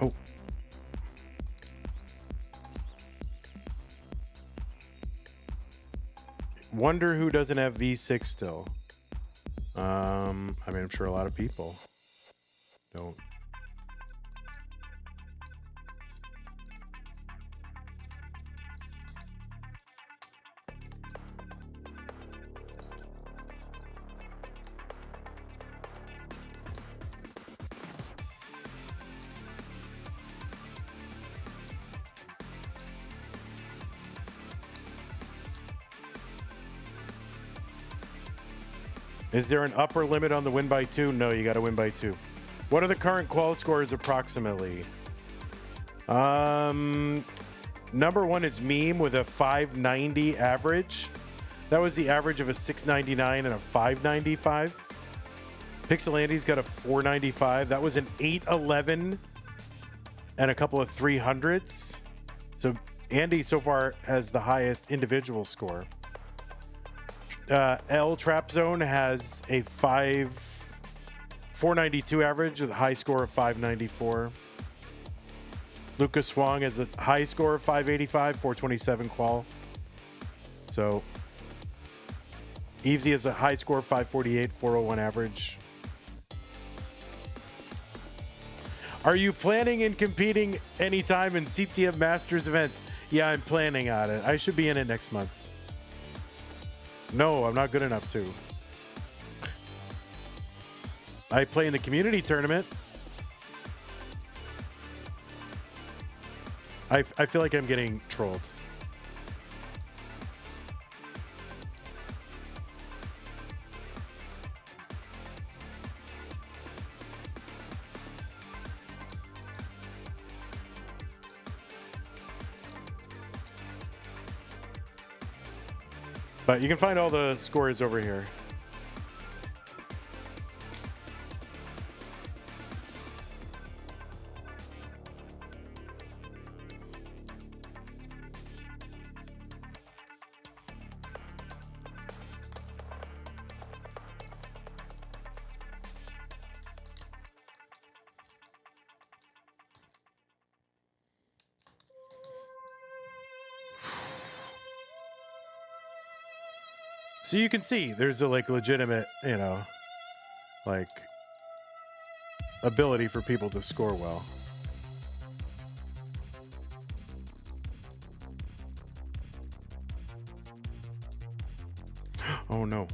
Oh. Wonder who doesn't have V6 still. I mean, I'm sure a lot of people don't. Is there an upper limit on the win by 2? No, you got to win by 2. What are the current qual scores approximately? Number 1 is Meme with a 590 average. That was the average of a 699 and a 595. Pixelandy's got a 495. That was an 811 and a couple of 300s. So Andy so far has the highest individual score. L Trap Zone has a 492 average with a high score of 594. Lucas Swang has a high score of 585, 427 qual. So Evesy has a high score of 548, 401 average. Are you planning in competing anytime in CTM Masters events? Yeah, I'm planning on it. I should be in it next month. No, I'm not good enough to. I play in the community tournament. I feel like I'm getting trolled. But you can find all the scores over here. So you can see there's a like legitimate, you know, like ability for people to score well. Oh no.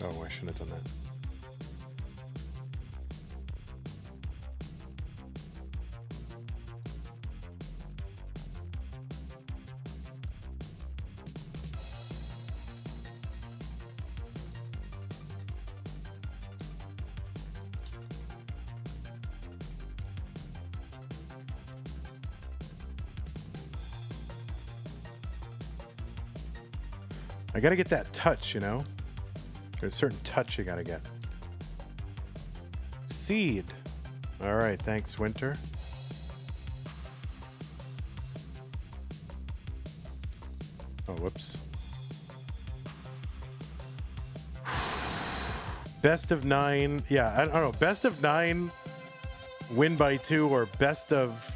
Oh, I shouldn't have done that. I gotta get that touch, you know? There's a certain touch you gotta get. Seed. All right, thanks, Winter. Oh, whoops. Best of 9. Yeah, I don't know. Best of 9, win by 2, or best of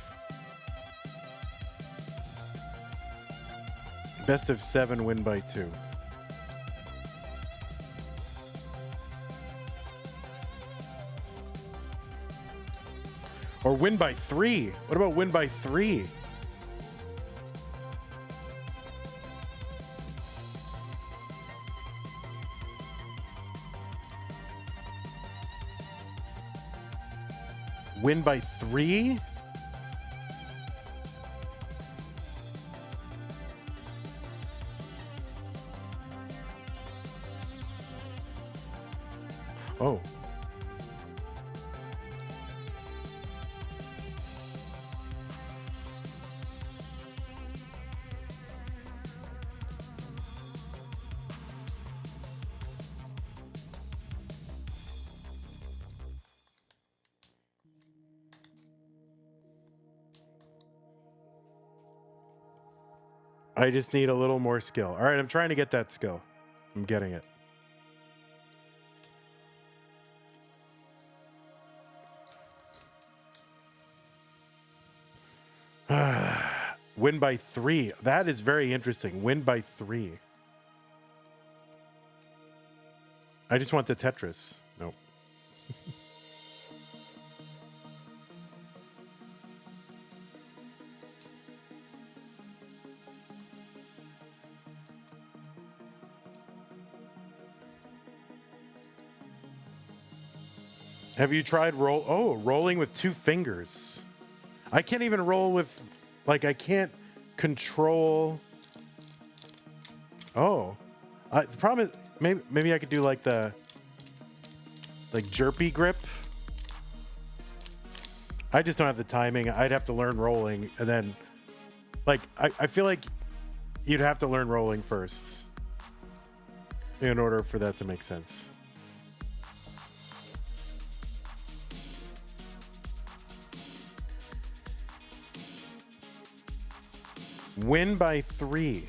7, win by 2. Or win by 3. What about win by 3? Win by 3? Oh. I just need a little more skill. All right, I'm trying to get that skill. I'm getting it. Win by 3. That is very interesting. Win by 3. I just want the Tetris. Nope. Have you tried rolling with 2 fingers? I can't even roll with, like, I can't control. Oh, the problem is maybe I could do like the jerpy grip. I just don't have the timing. I'd have to learn rolling, and then, like, I feel like you'd have to learn rolling first in order for that to make sense. Win by 3.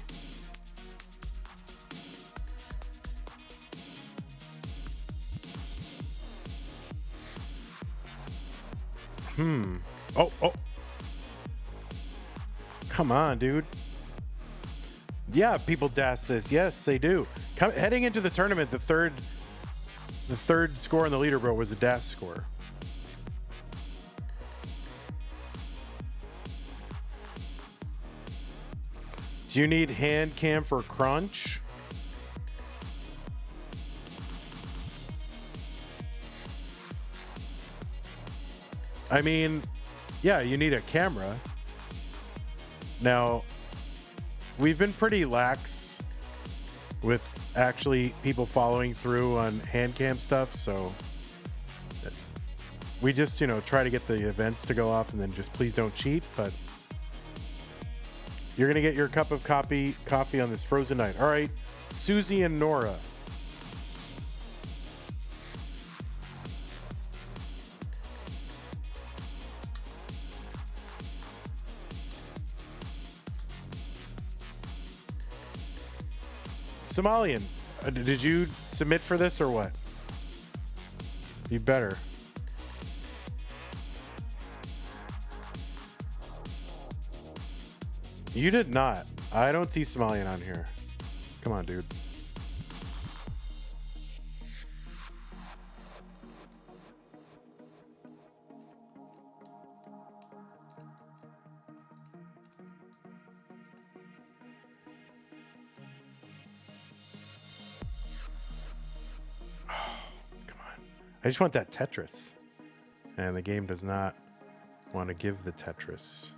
Oh. Come on, dude. Yeah, people dash this. Yes, they do. Heading into the tournament, the third score on the leaderboard was a dash score. Do you need hand cam for crunch? I mean, yeah, you need a camera. Now, we've been pretty lax with actually people following through on hand cam stuff, so we just, try to get the events to go off and then just please don't cheat, but you're going to get your cup of coffee on this frozen night. All right, Susie and Nora. Somalian, did you submit for this or what? You better. You did not. I don't see Somalian on here. Come on, dude. I just want that Tetris. And the game does not want to give the Tetris.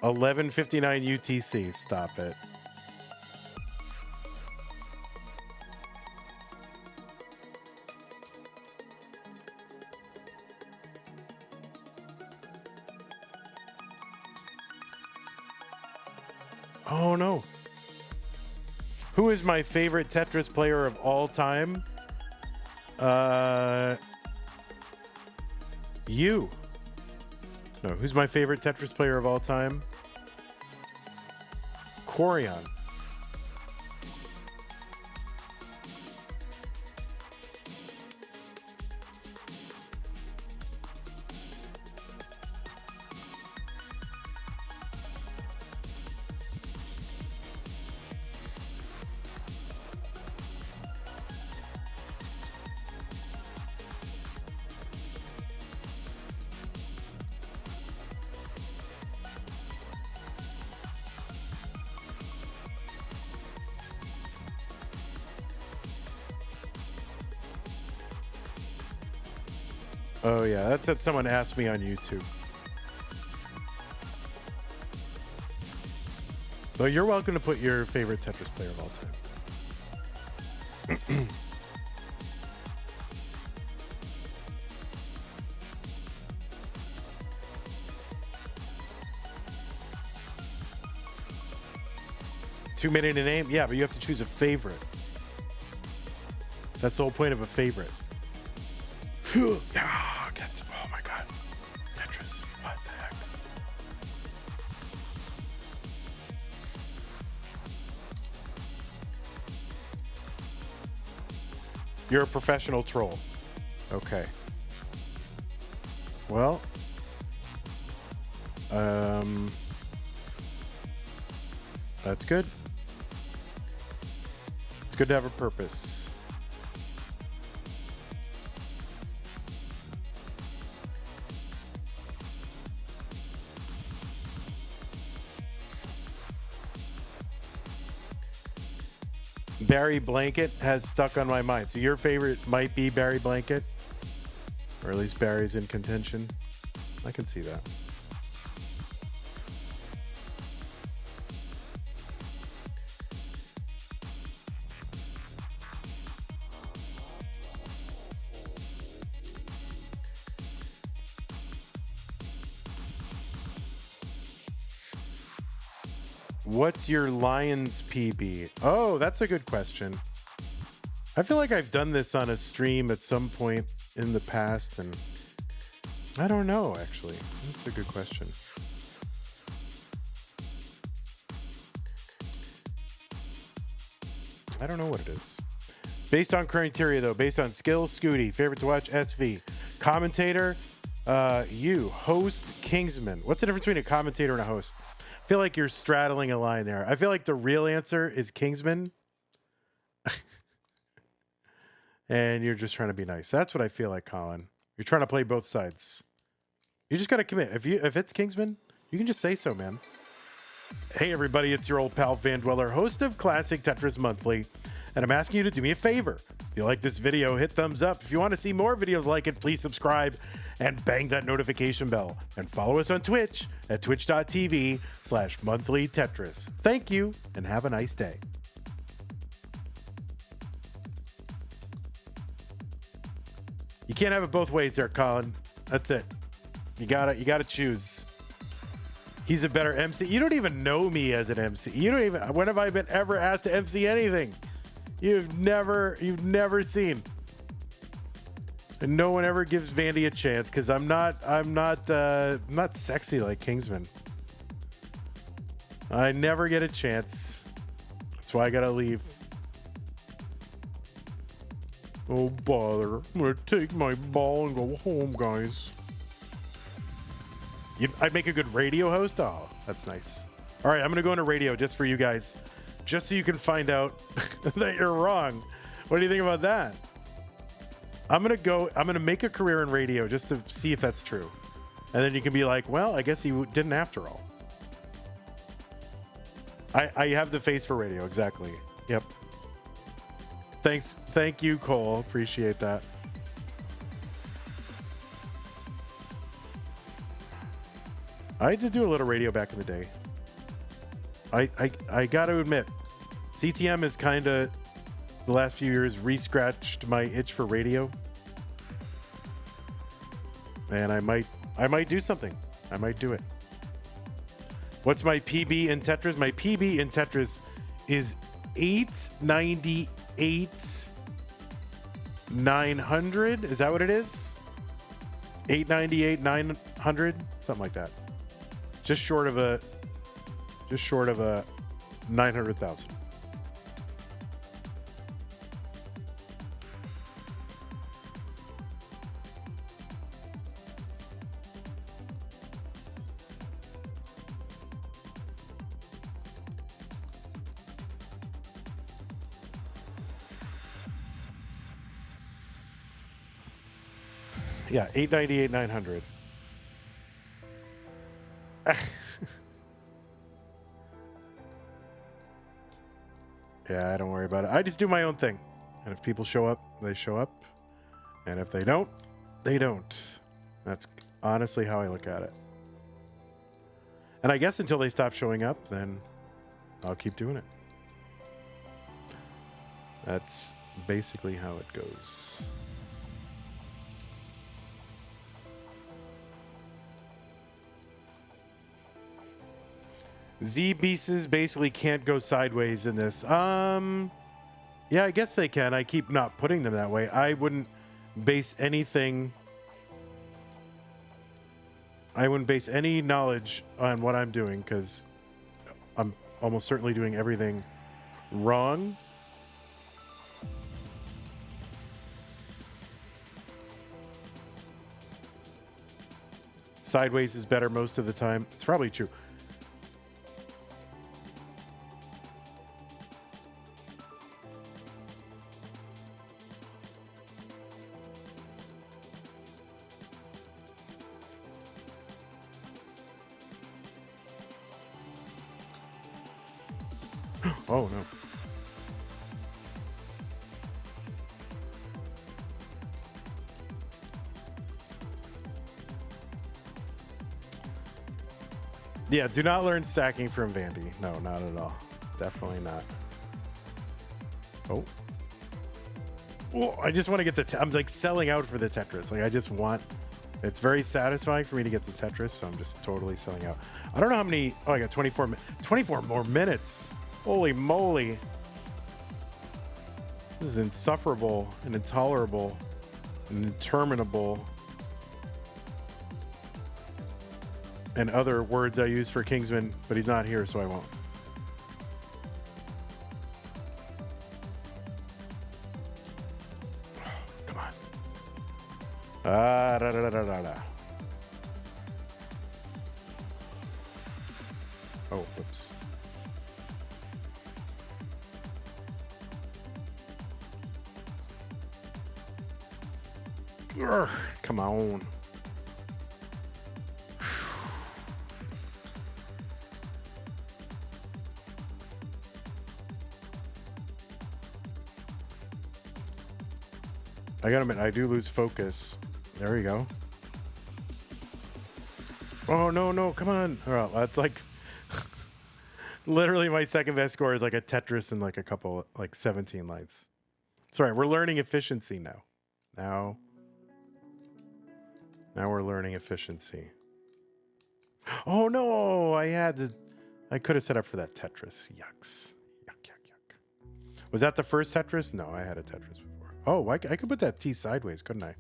$11.59 UTC. Stop it. Oh no. Who is my favorite Tetris player of all time? You. No, who's my favorite Tetris player of all time? Quarion. Oh yeah, that's what someone asked me on YouTube. So you're welcome to put your favorite Tetris player of all time. Too many to name? Yeah, but you have to choose a favorite. That's the whole point of a favorite. Oh my god. Tetris. What the heck? You're a professional troll. Okay. Well. That's good. It's good to have a purpose. Barry Blanket has stuck on my mind. So your favorite might be Barry Blanket, or at least Barry's in contention. I can see that. What's your Lions PB? Oh, that's a good question. I feel like I've done this on a stream at some point in the past, and I don't know, actually. That's a good question. I don't know what it is. Based on criteria, though. Based on skill, Scooty. Favorite to watch, SV. Commentator, you. Host, Kingsman. What's the difference between a commentator and a host? I feel like you're straddling a line there. I feel like the real answer is Kingsman. And you're just trying to be nice. That's what I feel like, Colin. You're trying to play both sides. You just got to commit. If it's Kingsman, you can just say so, man. Hey, everybody. It's your old pal, Van Dweller, host of Classic Tetris Monthly. And I'm asking you to do me a favor. If you like this video, hit thumbs up. If you want to see more videos like it, please subscribe and bang that notification bell. And follow us on Twitch at twitch.tv/monthlytetris. Thank you, and have a nice day. You can't have it both ways there, Colin. That's it. You gotta choose. He's a better MC. You don't even know me as an MC. When have I been ever asked to MC anything? You've never seen. And no one ever gives Vandy a chance because I'm not sexy like Kingsman. I never get a chance. That's why I gotta leave. Oh bother. I'm gonna take my ball and go home, guys. I'd make a good radio host. Oh, that's nice. All right, I'm gonna go into radio just for you guys. Just so you can find out that you're wrong. What do you think about that? I'm gonna make a career in radio just to see if that's true. And then you can be like, well, I guess he didn't after all. I have the face for radio, exactly. Yep. Thank you, Cole. Appreciate that. I had to do a little radio back in the day. I got to admit, CTM has kind of, the last few years, re-scratched my itch for radio. And I might do something. I might do it. What's my PB in Tetris? My PB in Tetris is 898,900. Is that what it is? 898,900, something like that. Just short of a 900,000. Yeah, 898,900. Yeah, don't worry about it. I just do my own thing. And if people show up, they show up. And if they don't, they don't. That's honestly how I look at it. And I guess until they stop showing up, then I'll keep doing it. That's basically how it goes. Z pieces basically can't go sideways in this. Yeah, I guess they can. I keep not putting them that way. I wouldn't base anything. I wouldn't base any knowledge on what I'm doing because I'm almost certainly doing everything wrong. Sideways is better most of the time. It's probably true. Oh, no. Yeah, do not learn stacking from Vandy. No, not at all. Definitely not. Oh. Oh, I just want to get the... I'm like selling out for the Tetris. Like, I just want... It's very satisfying for me to get the Tetris, so I'm just totally selling out. I don't know how many... Oh, I got 24 more minutes. Holy moly. This is insufferable and intolerable and interminable. And other words I use for Kingsman, but he's not here, so I won't. Come on. Da, da, da, da, da. Oh, whoops. Urgh, come on. I gotta admit, I do lose focus. There we go. Oh, no, no, come on. Oh, that's like... Literally, my second best score is like a Tetris and like a couple, like 17 lights. Sorry, we're learning efficiency now. Now we're learning efficiency. Oh, no, I could have set up for that Tetris. Yucks. Yuck, yuck, yuck. Was that the first Tetris? No, I had a Tetris before. Oh, I could put that T sideways, couldn't I?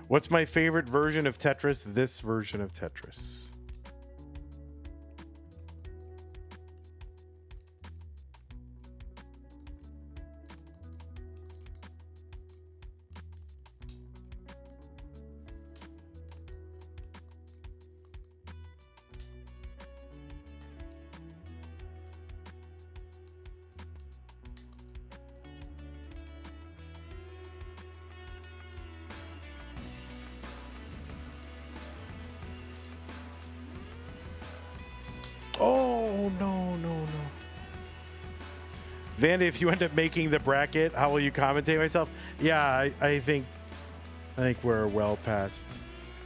What's my favorite version of Tetris? This version of Tetris. Oh, no, no, no. Vandy, if you end up making the bracket, how will you commentate myself? Yeah, I think we're well past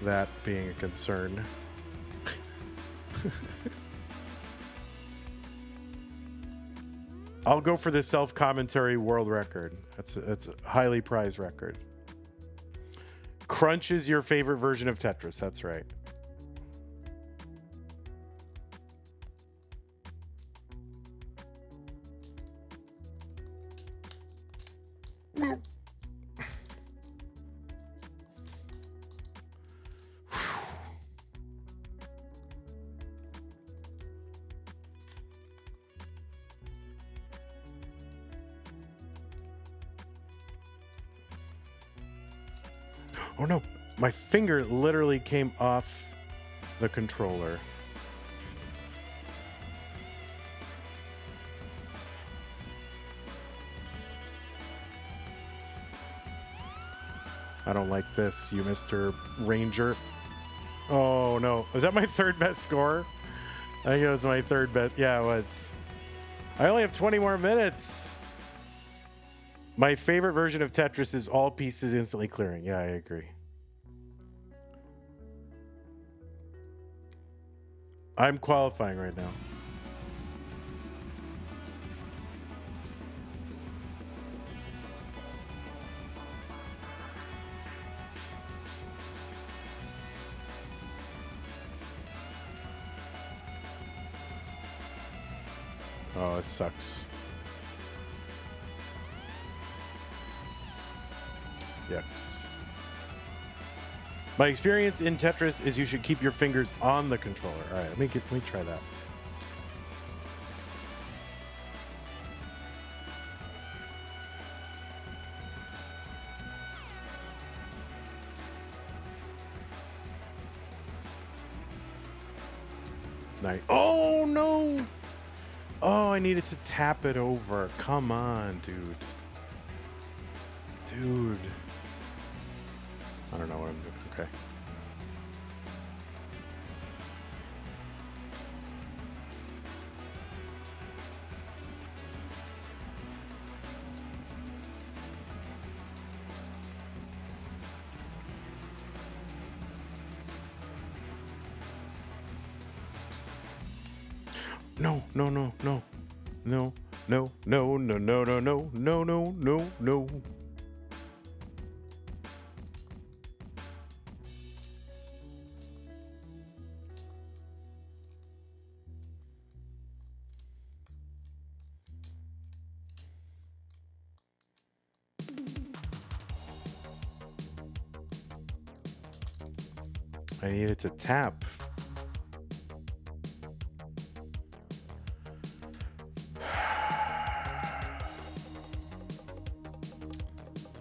that being a concern. I'll go for the self-commentary world record. That's a highly prized record. Crunch is your favorite version of Tetris. That's right. Oh no, my finger literally came off the controller. I don't like this, you Mr. Ranger. Oh no, was that my third best score? I think it was my third best. Yeah, it was. I only have 20 more minutes. My favorite version of Tetris is all pieces instantly clearing. Yeah, I agree. I'm qualifying right now. Oh, it sucks. Yucks. My experience in Tetris is you should keep your fingers on the controller. All right, let me try that. Nice. Oh no! Oh, I needed to tap it over. Come on, dude. Dude. I don't know what I'm doing. Okay. No, no, no, no. No, no, no, no, no, no, no, no, no, no, no. I needed to tap.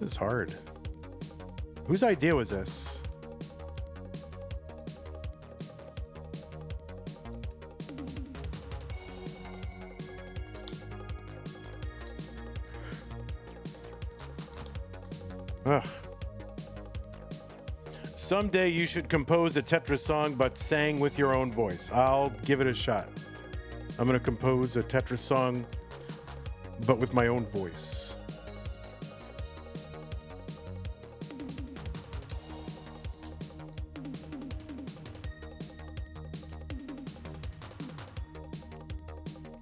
This is hard. Whose idea was this? Ugh. Someday you should compose a Tetris song, but sang with your own voice. I'll give it a shot. I'm going to compose a Tetris song, but with my own voice.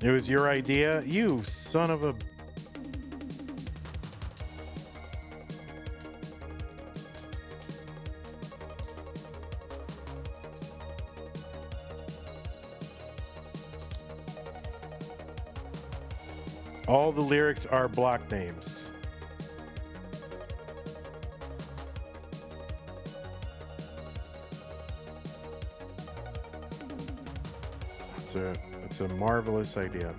It was your idea? You son of a... All the lyrics are block names. It's a marvelous idea.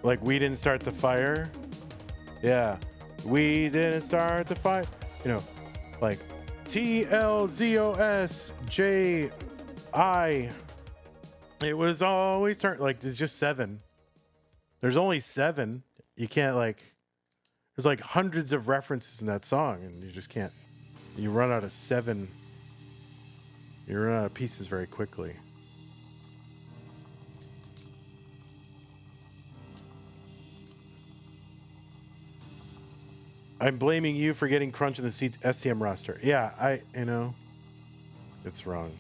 Like, we didn't start the fire. Yeah. We didn't start the fire. You know, like TLZOSJI. It was always turn. Like, there's just 7. There's only 7. You can't, like, there's like hundreds of references in that song, and you just can't. You run out of 7. You run out of pieces very quickly. I'm blaming you for getting crunch in the STM roster. Yeah, you know, it's wrong.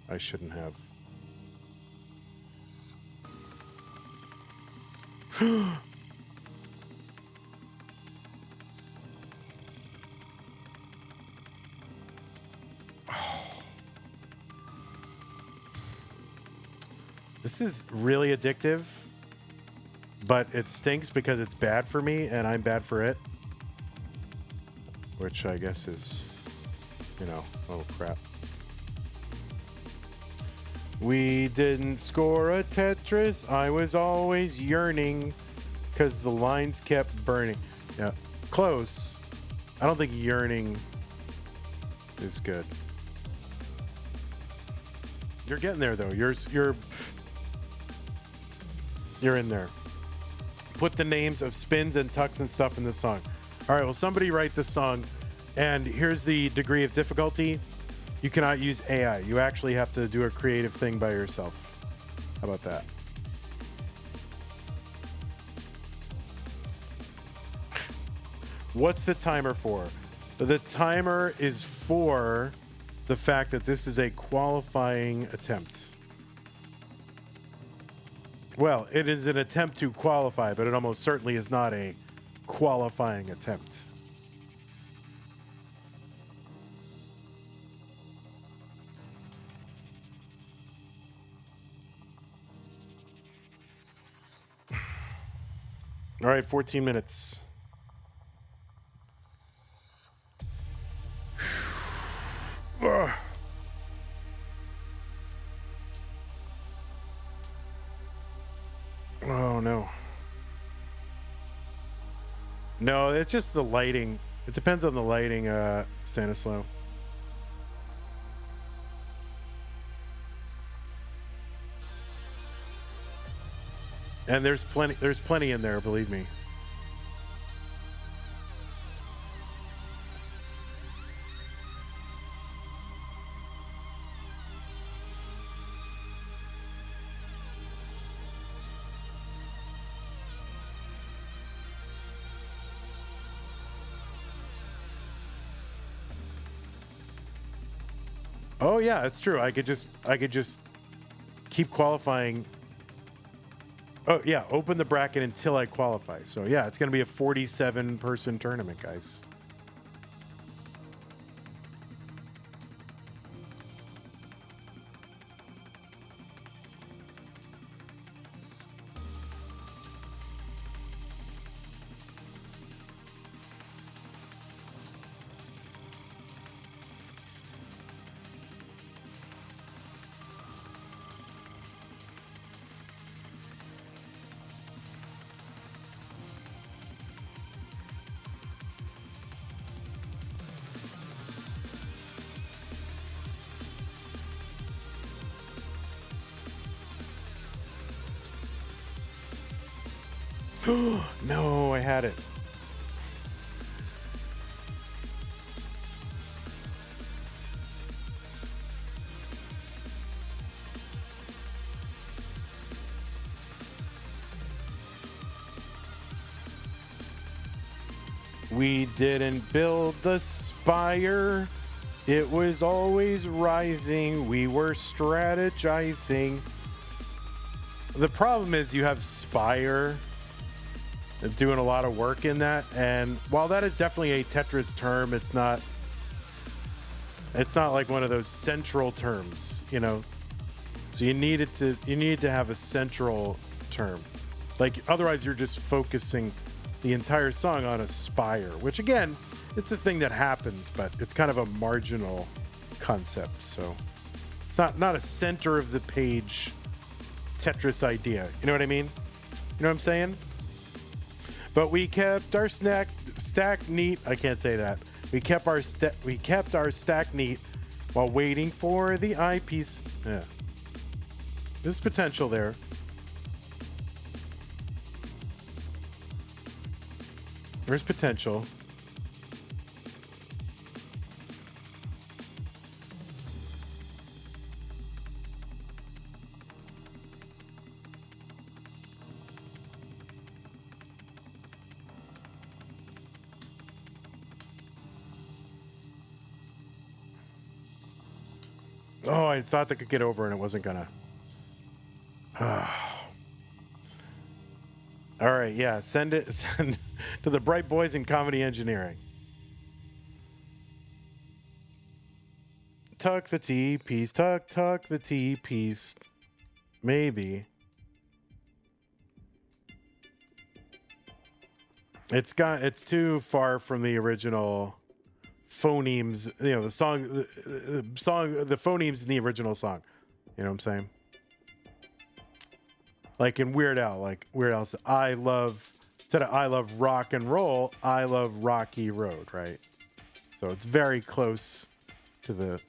I shouldn't have. This is really addictive. But it stinks because it's bad for me and I'm bad for it. Which I guess is, you know, oh crap. We didn't score a Tetris. I was always yearning because the lines kept burning. Yeah, close. I don't think yearning is good. You're getting there though. You're you're in there. Put the names of spins and tucks and stuff in the song. All right, well, somebody write this song, and here's the degree of difficulty. You cannot use AI. You actually have to do a creative thing by yourself. How about that? What's the timer for? The timer is for the fact that this is a qualifying attempt. Well, it is an attempt to qualify, but it almost certainly is not a qualifying attempt. All right, 14 minutes. Ugh. Oh, no. No, it's just the lighting. It depends on the lighting, Stanislaw. And there's plenty in there, believe me. Oh yeah, it's true. I could just keep qualifying. Oh yeah, open the bracket until I qualify. So yeah, it's going to be a 47-person tournament, guys. No, I had it. We didn't build the spire. It was always rising. We were strategizing. The problem is you have Spire doing a lot of work in that, and while that is definitely a Tetris term, it's not like one of those central terms, you know. So you need to have a central term. Like otherwise you're just focusing the entire song on a spire, which again, it's a thing that happens, but it's kind of a marginal concept. So it's not a center of the page Tetris idea. You know what I mean? You know what I'm saying? But we kept our stack neat. I can't say that. We kept our stack neat while waiting for the eyepiece. Yeah. There's potential there. There's potential. Oh, I thought that could get over and it wasn't gonna. All right, yeah, send to the Bright Boys in Comedy Engineering. Tuck the T piece, tuck the T piece. Maybe. It's too far from the original phonemes, you know, the phonemes in the original song. You know what I'm saying? Like in Weird Al, instead of I love rock and roll, I love Rocky Road, right? So it's very close to the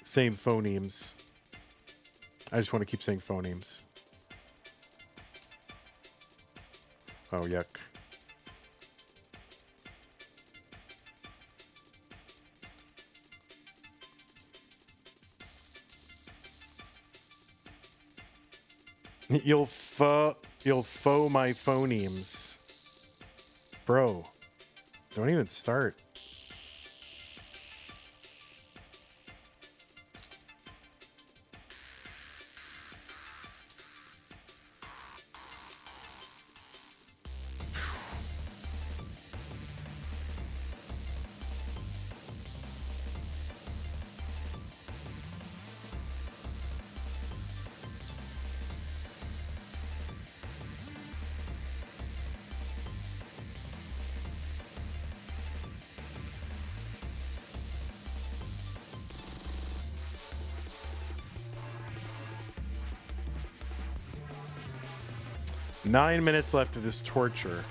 same phonemes. I just want to keep saying phonemes. Oh, yuck. You'll faux my phonemes. Bro, don't even start. Nine minutes left of this torture.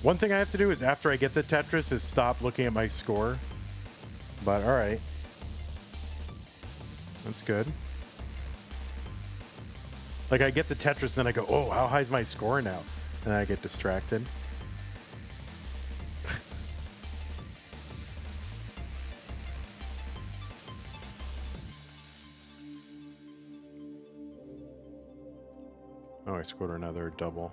One thing I have to do is after I get the Tetris is stop looking at my score. But all right. That's good. Like I get the Tetris, then I go, oh, how high's my score now? And I get distracted. Oh, I scored another double.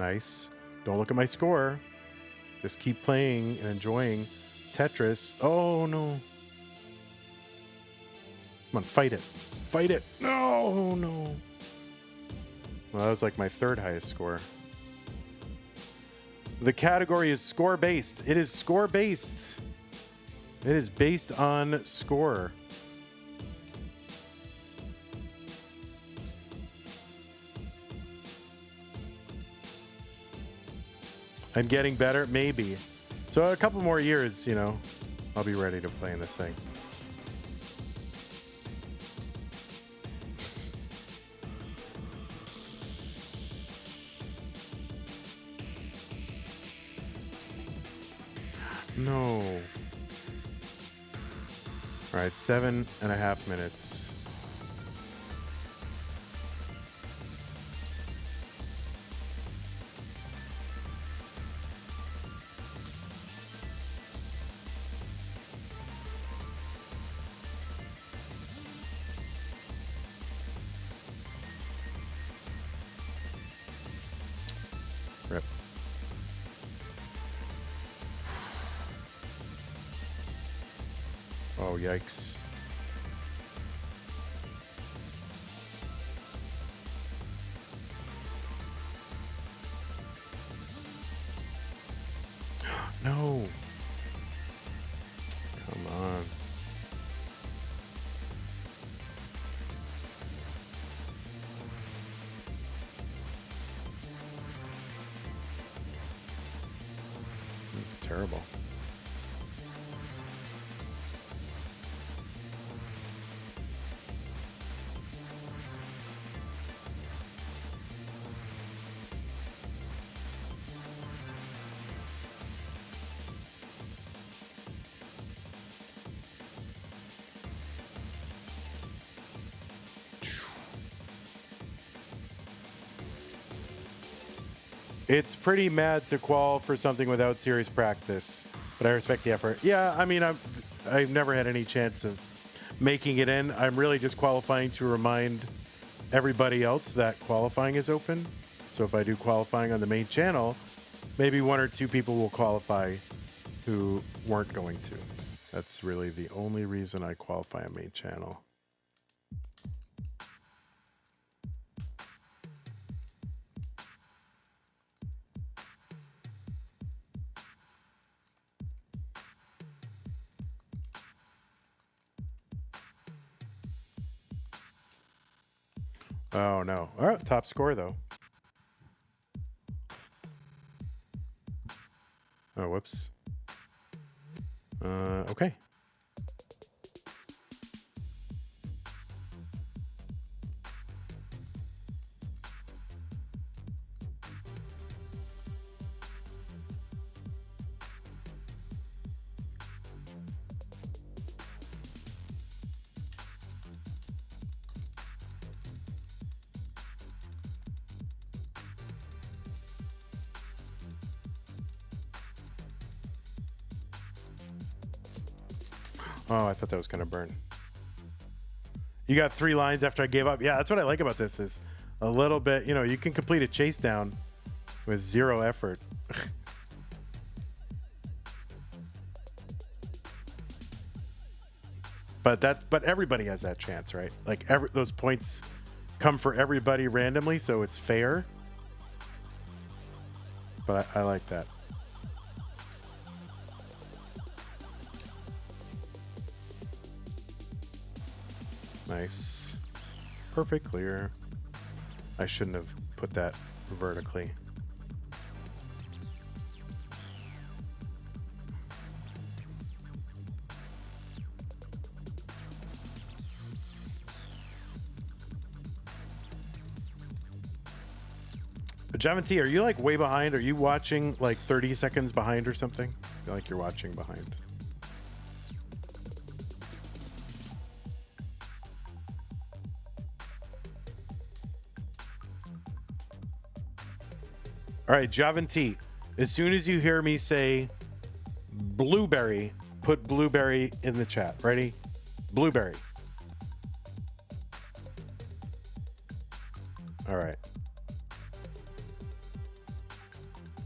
Nice. Don't look at my score. Just keep playing and enjoying Tetris. Oh, no. Come on, fight it. Fight it. No, no. Well, that was like my third highest score. The category is score-based. It is score-based. It is based on score. I'm getting better, maybe. So a couple more years, you know, I'll be ready to play in this thing. No. All right, 7.5 minutes. Rip. Oh, yikes. No. Come on. It's terrible. It's pretty mad to qual for something without serious practice, but I respect the effort. Yeah, I mean, I've never had any chance of making it in. I'm really just qualifying to remind everybody else that qualifying is open. So if I do qualifying on the main channel, maybe one or two people will qualify who weren't going to. That's really the only reason I qualify on main channel. Oh, no. All right, top score, though. Oh, whoops. Okay. Oh, I thought that was going to burn. You got 3 lines after I gave up. Yeah, that's what I like about this is a little bit, you know, you can complete a chase down with 0 effort. But everybody has that chance, right? Like those points come for everybody randomly, so it's fair. But I like that. Nice. Perfect clear. I shouldn't have put that vertically. Javin T, are you like way behind? Are you watching like 30 seconds behind or something? I feel like you're watching behind. All right, Javin T, as soon as you hear me say blueberry, put blueberry in the chat. Ready? Blueberry. All right.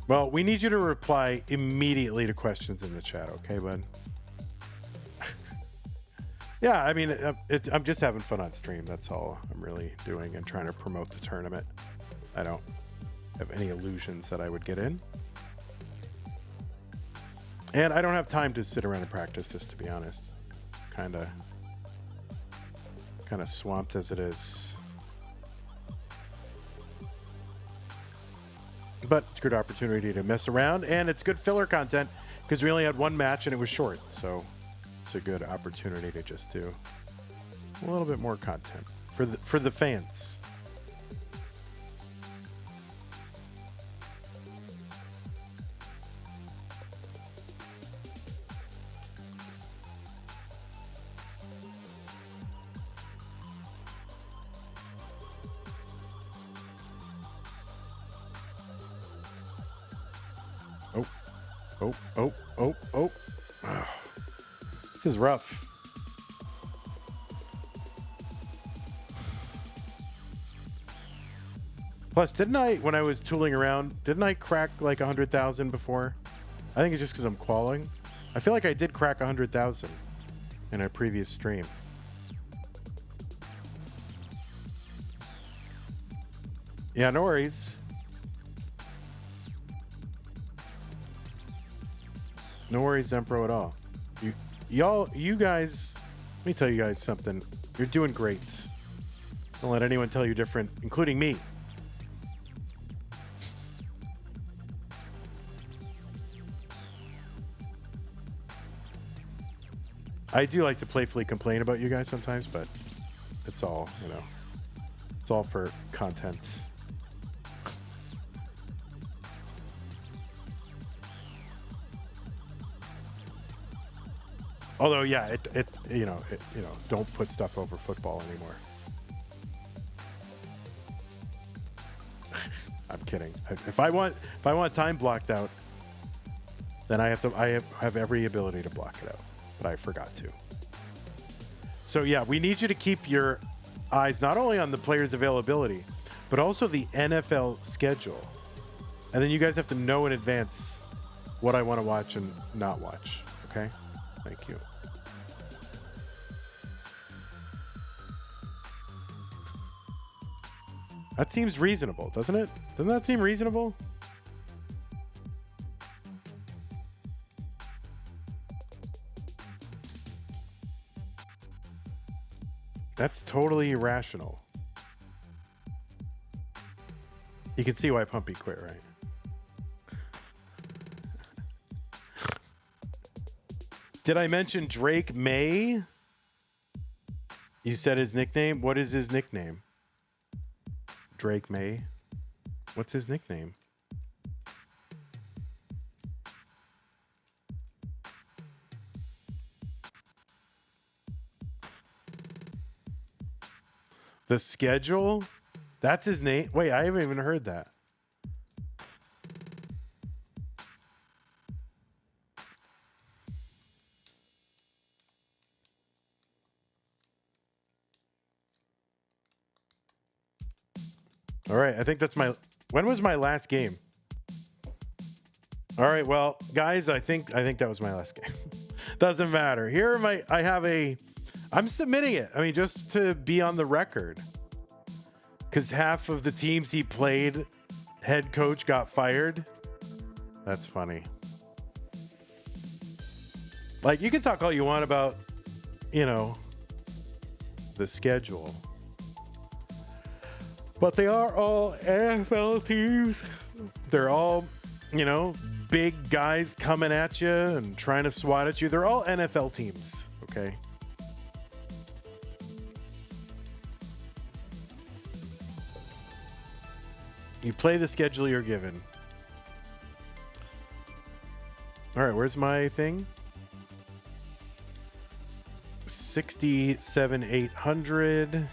Well, we need you to reply immediately to questions in the chat, okay, bud? Yeah, I mean, I'm just having fun on stream. That's all I'm really doing and trying to promote the tournament. I don't have any illusions that I would get in. And I don't have time to sit around and practice this, to be honest. Kind of swamped as it is. But it's a good opportunity to mess around, and it's good filler content because we only had 1 match and it was short. So it's a good opportunity to just do a little bit more content for the fans. Oh. This is rough. Plus, didn't I, when I was tooling around, didn't I crack like 100,000 before? I think it's just because I'm qualing. I feel like I did crack 100,000 in a previous stream. Yeah, no worries. No worries, Zempro, at all. You guys, let me tell you guys something. You're doing great. Don't let anyone tell you different, including me. I do like to playfully complain about you guys sometimes, but it's all, you know, it's all for content. Although, yeah, don't put stuff over football anymore. I'm kidding. If I want time blocked out, then I have every ability to block it out, but I forgot to. So yeah, we need you to keep your eyes not only on the players' availability, but also the NFL schedule, and then you guys have to know in advance what I want to watch and not watch. Okay. Thank you. That seems reasonable, doesn't it? Doesn't that seem reasonable? That's totally irrational. You can see why Pumpy quit, right? Did I mention Drake May? You said his nickname? What is his nickname? Drake May? What's his nickname? The schedule? That's his name? Wait, I haven't even heard that. All right, I think that's my... When was my last game? All right, well, guys, I think that was my last game. Doesn't matter. Here are my... I'm submitting it. I mean, just to be on the record. Because half of the teams he played, head coach got fired. That's funny. Like, you can talk all you want about, you know, the schedule. But they are all NFL teams. They're all, you know, big guys coming at you and trying to swat at you. They're all NFL teams, okay? You play the schedule you're given. All right, where's my thing? 67,800.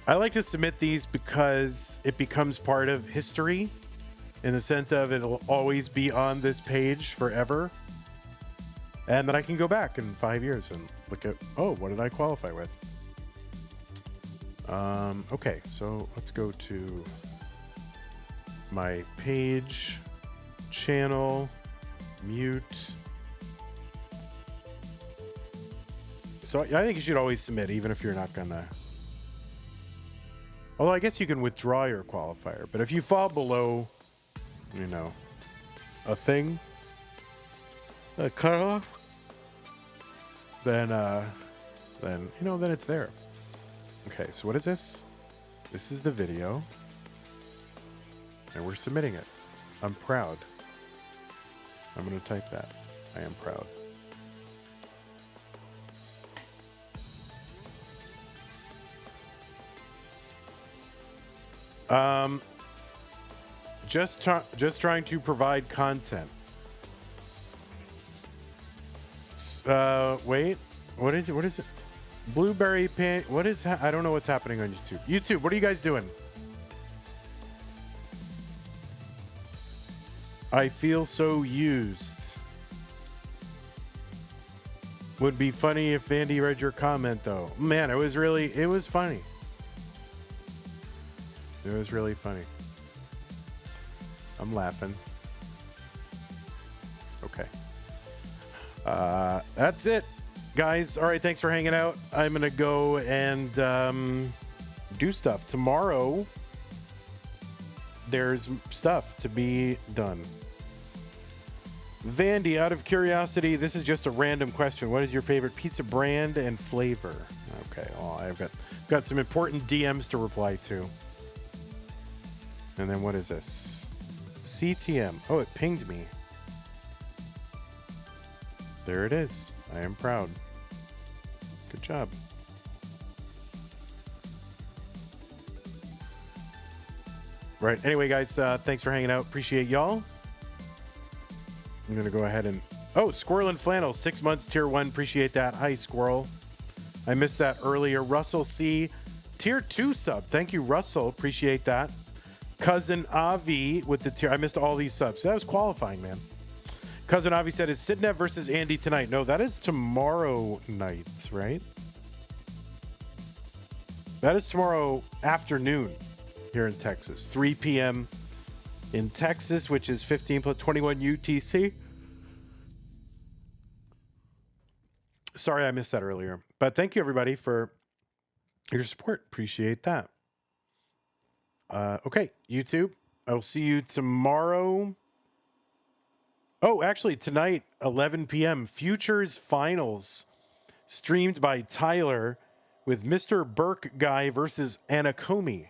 I like to submit these because it becomes part of history in the sense of it'll always be on this page forever. And then I can go back in 5 years and look at, oh, what did I qualify with? Okay, so let's go to my page, channel, mute. So I think you should always submit, even if you're not gonna. Although I guess you can withdraw your qualifier, but if you fall below, you know, a thing, a cutoff, then you know, then it's there. Okay, so what is this? This is the video, and we're submitting it. I'm proud. I'm gonna type that. I am proud. Just trying to provide content. Wait, what is it? Blueberry pan. What is? I don't know what's happening on YouTube. YouTube, what are you guys doing? I feel so used. Would be funny if Andy read your comment, though. Man, it was funny. It was really funny. I'm laughing. Okay. That's it, guys. All right, thanks for hanging out. I'm going to go and do stuff. Tomorrow, there's stuff to be done. Vandy, out of curiosity, this is just a random question. What is your favorite pizza brand and flavor? Okay, well, I've got some important DMs to reply to. And then what is this? CTM. Oh, it pinged me. There it is. I am proud. Good job. Right. Anyway, guys, thanks for hanging out. Appreciate y'all. I'm going to go ahead and... Oh, Squirrel and Flannel, 6 months, tier 1. Appreciate that. Hi, Squirrel. I missed that earlier. Russell C, tier 2 sub. Thank you, Russell. Appreciate that. Cousin Avi with the tier. I missed all these subs. That was qualifying, man. Cousin Avi said, is Sidnev versus Andy tonight? No, that is tomorrow night, right? That is tomorrow afternoon here in Texas. 3 p.m. in Texas, which is 15 plus 21 UTC. Sorry I missed that earlier. But thank you, everybody, for your support. Appreciate that. Okay, YouTube, I will see you tomorrow. Oh, actually, tonight, 11 p.m., Futures Finals, streamed by Tyler with Mr. Burke Guy versus Anakomi.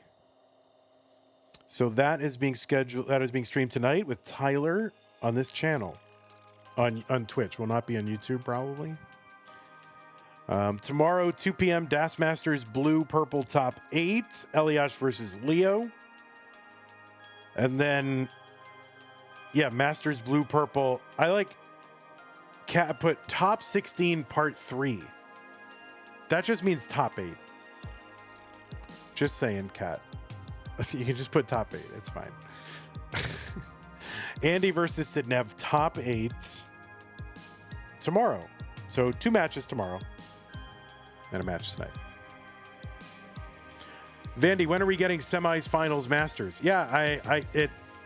So that is being scheduled. That is being streamed tonight with Tyler on this channel on Twitch. Will not be on YouTube, probably. Tomorrow, 2 p.m., Das Masters Blue Purple Top 8, Eliash versus Leo. And then, yeah, Masters Blue Purple. I like Cat put top 16 part 3. That just means top 8. Just saying, Cat. You can just put top 8. It's fine. Andy versus Sidnev, top 8 tomorrow. So 2 matches tomorrow and a match tonight. Vandy, when are we getting semis, finals, masters? Yeah,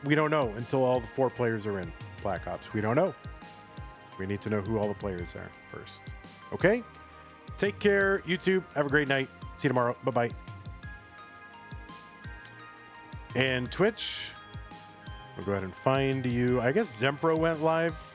we don't know until all the 4 players are in Black Ops. We don't know. We need to know who all the players are first. Okay? Take care, YouTube. Have a great night. See you tomorrow. Bye-bye. And Twitch, we'll go ahead and find you. I guess Zempro went live.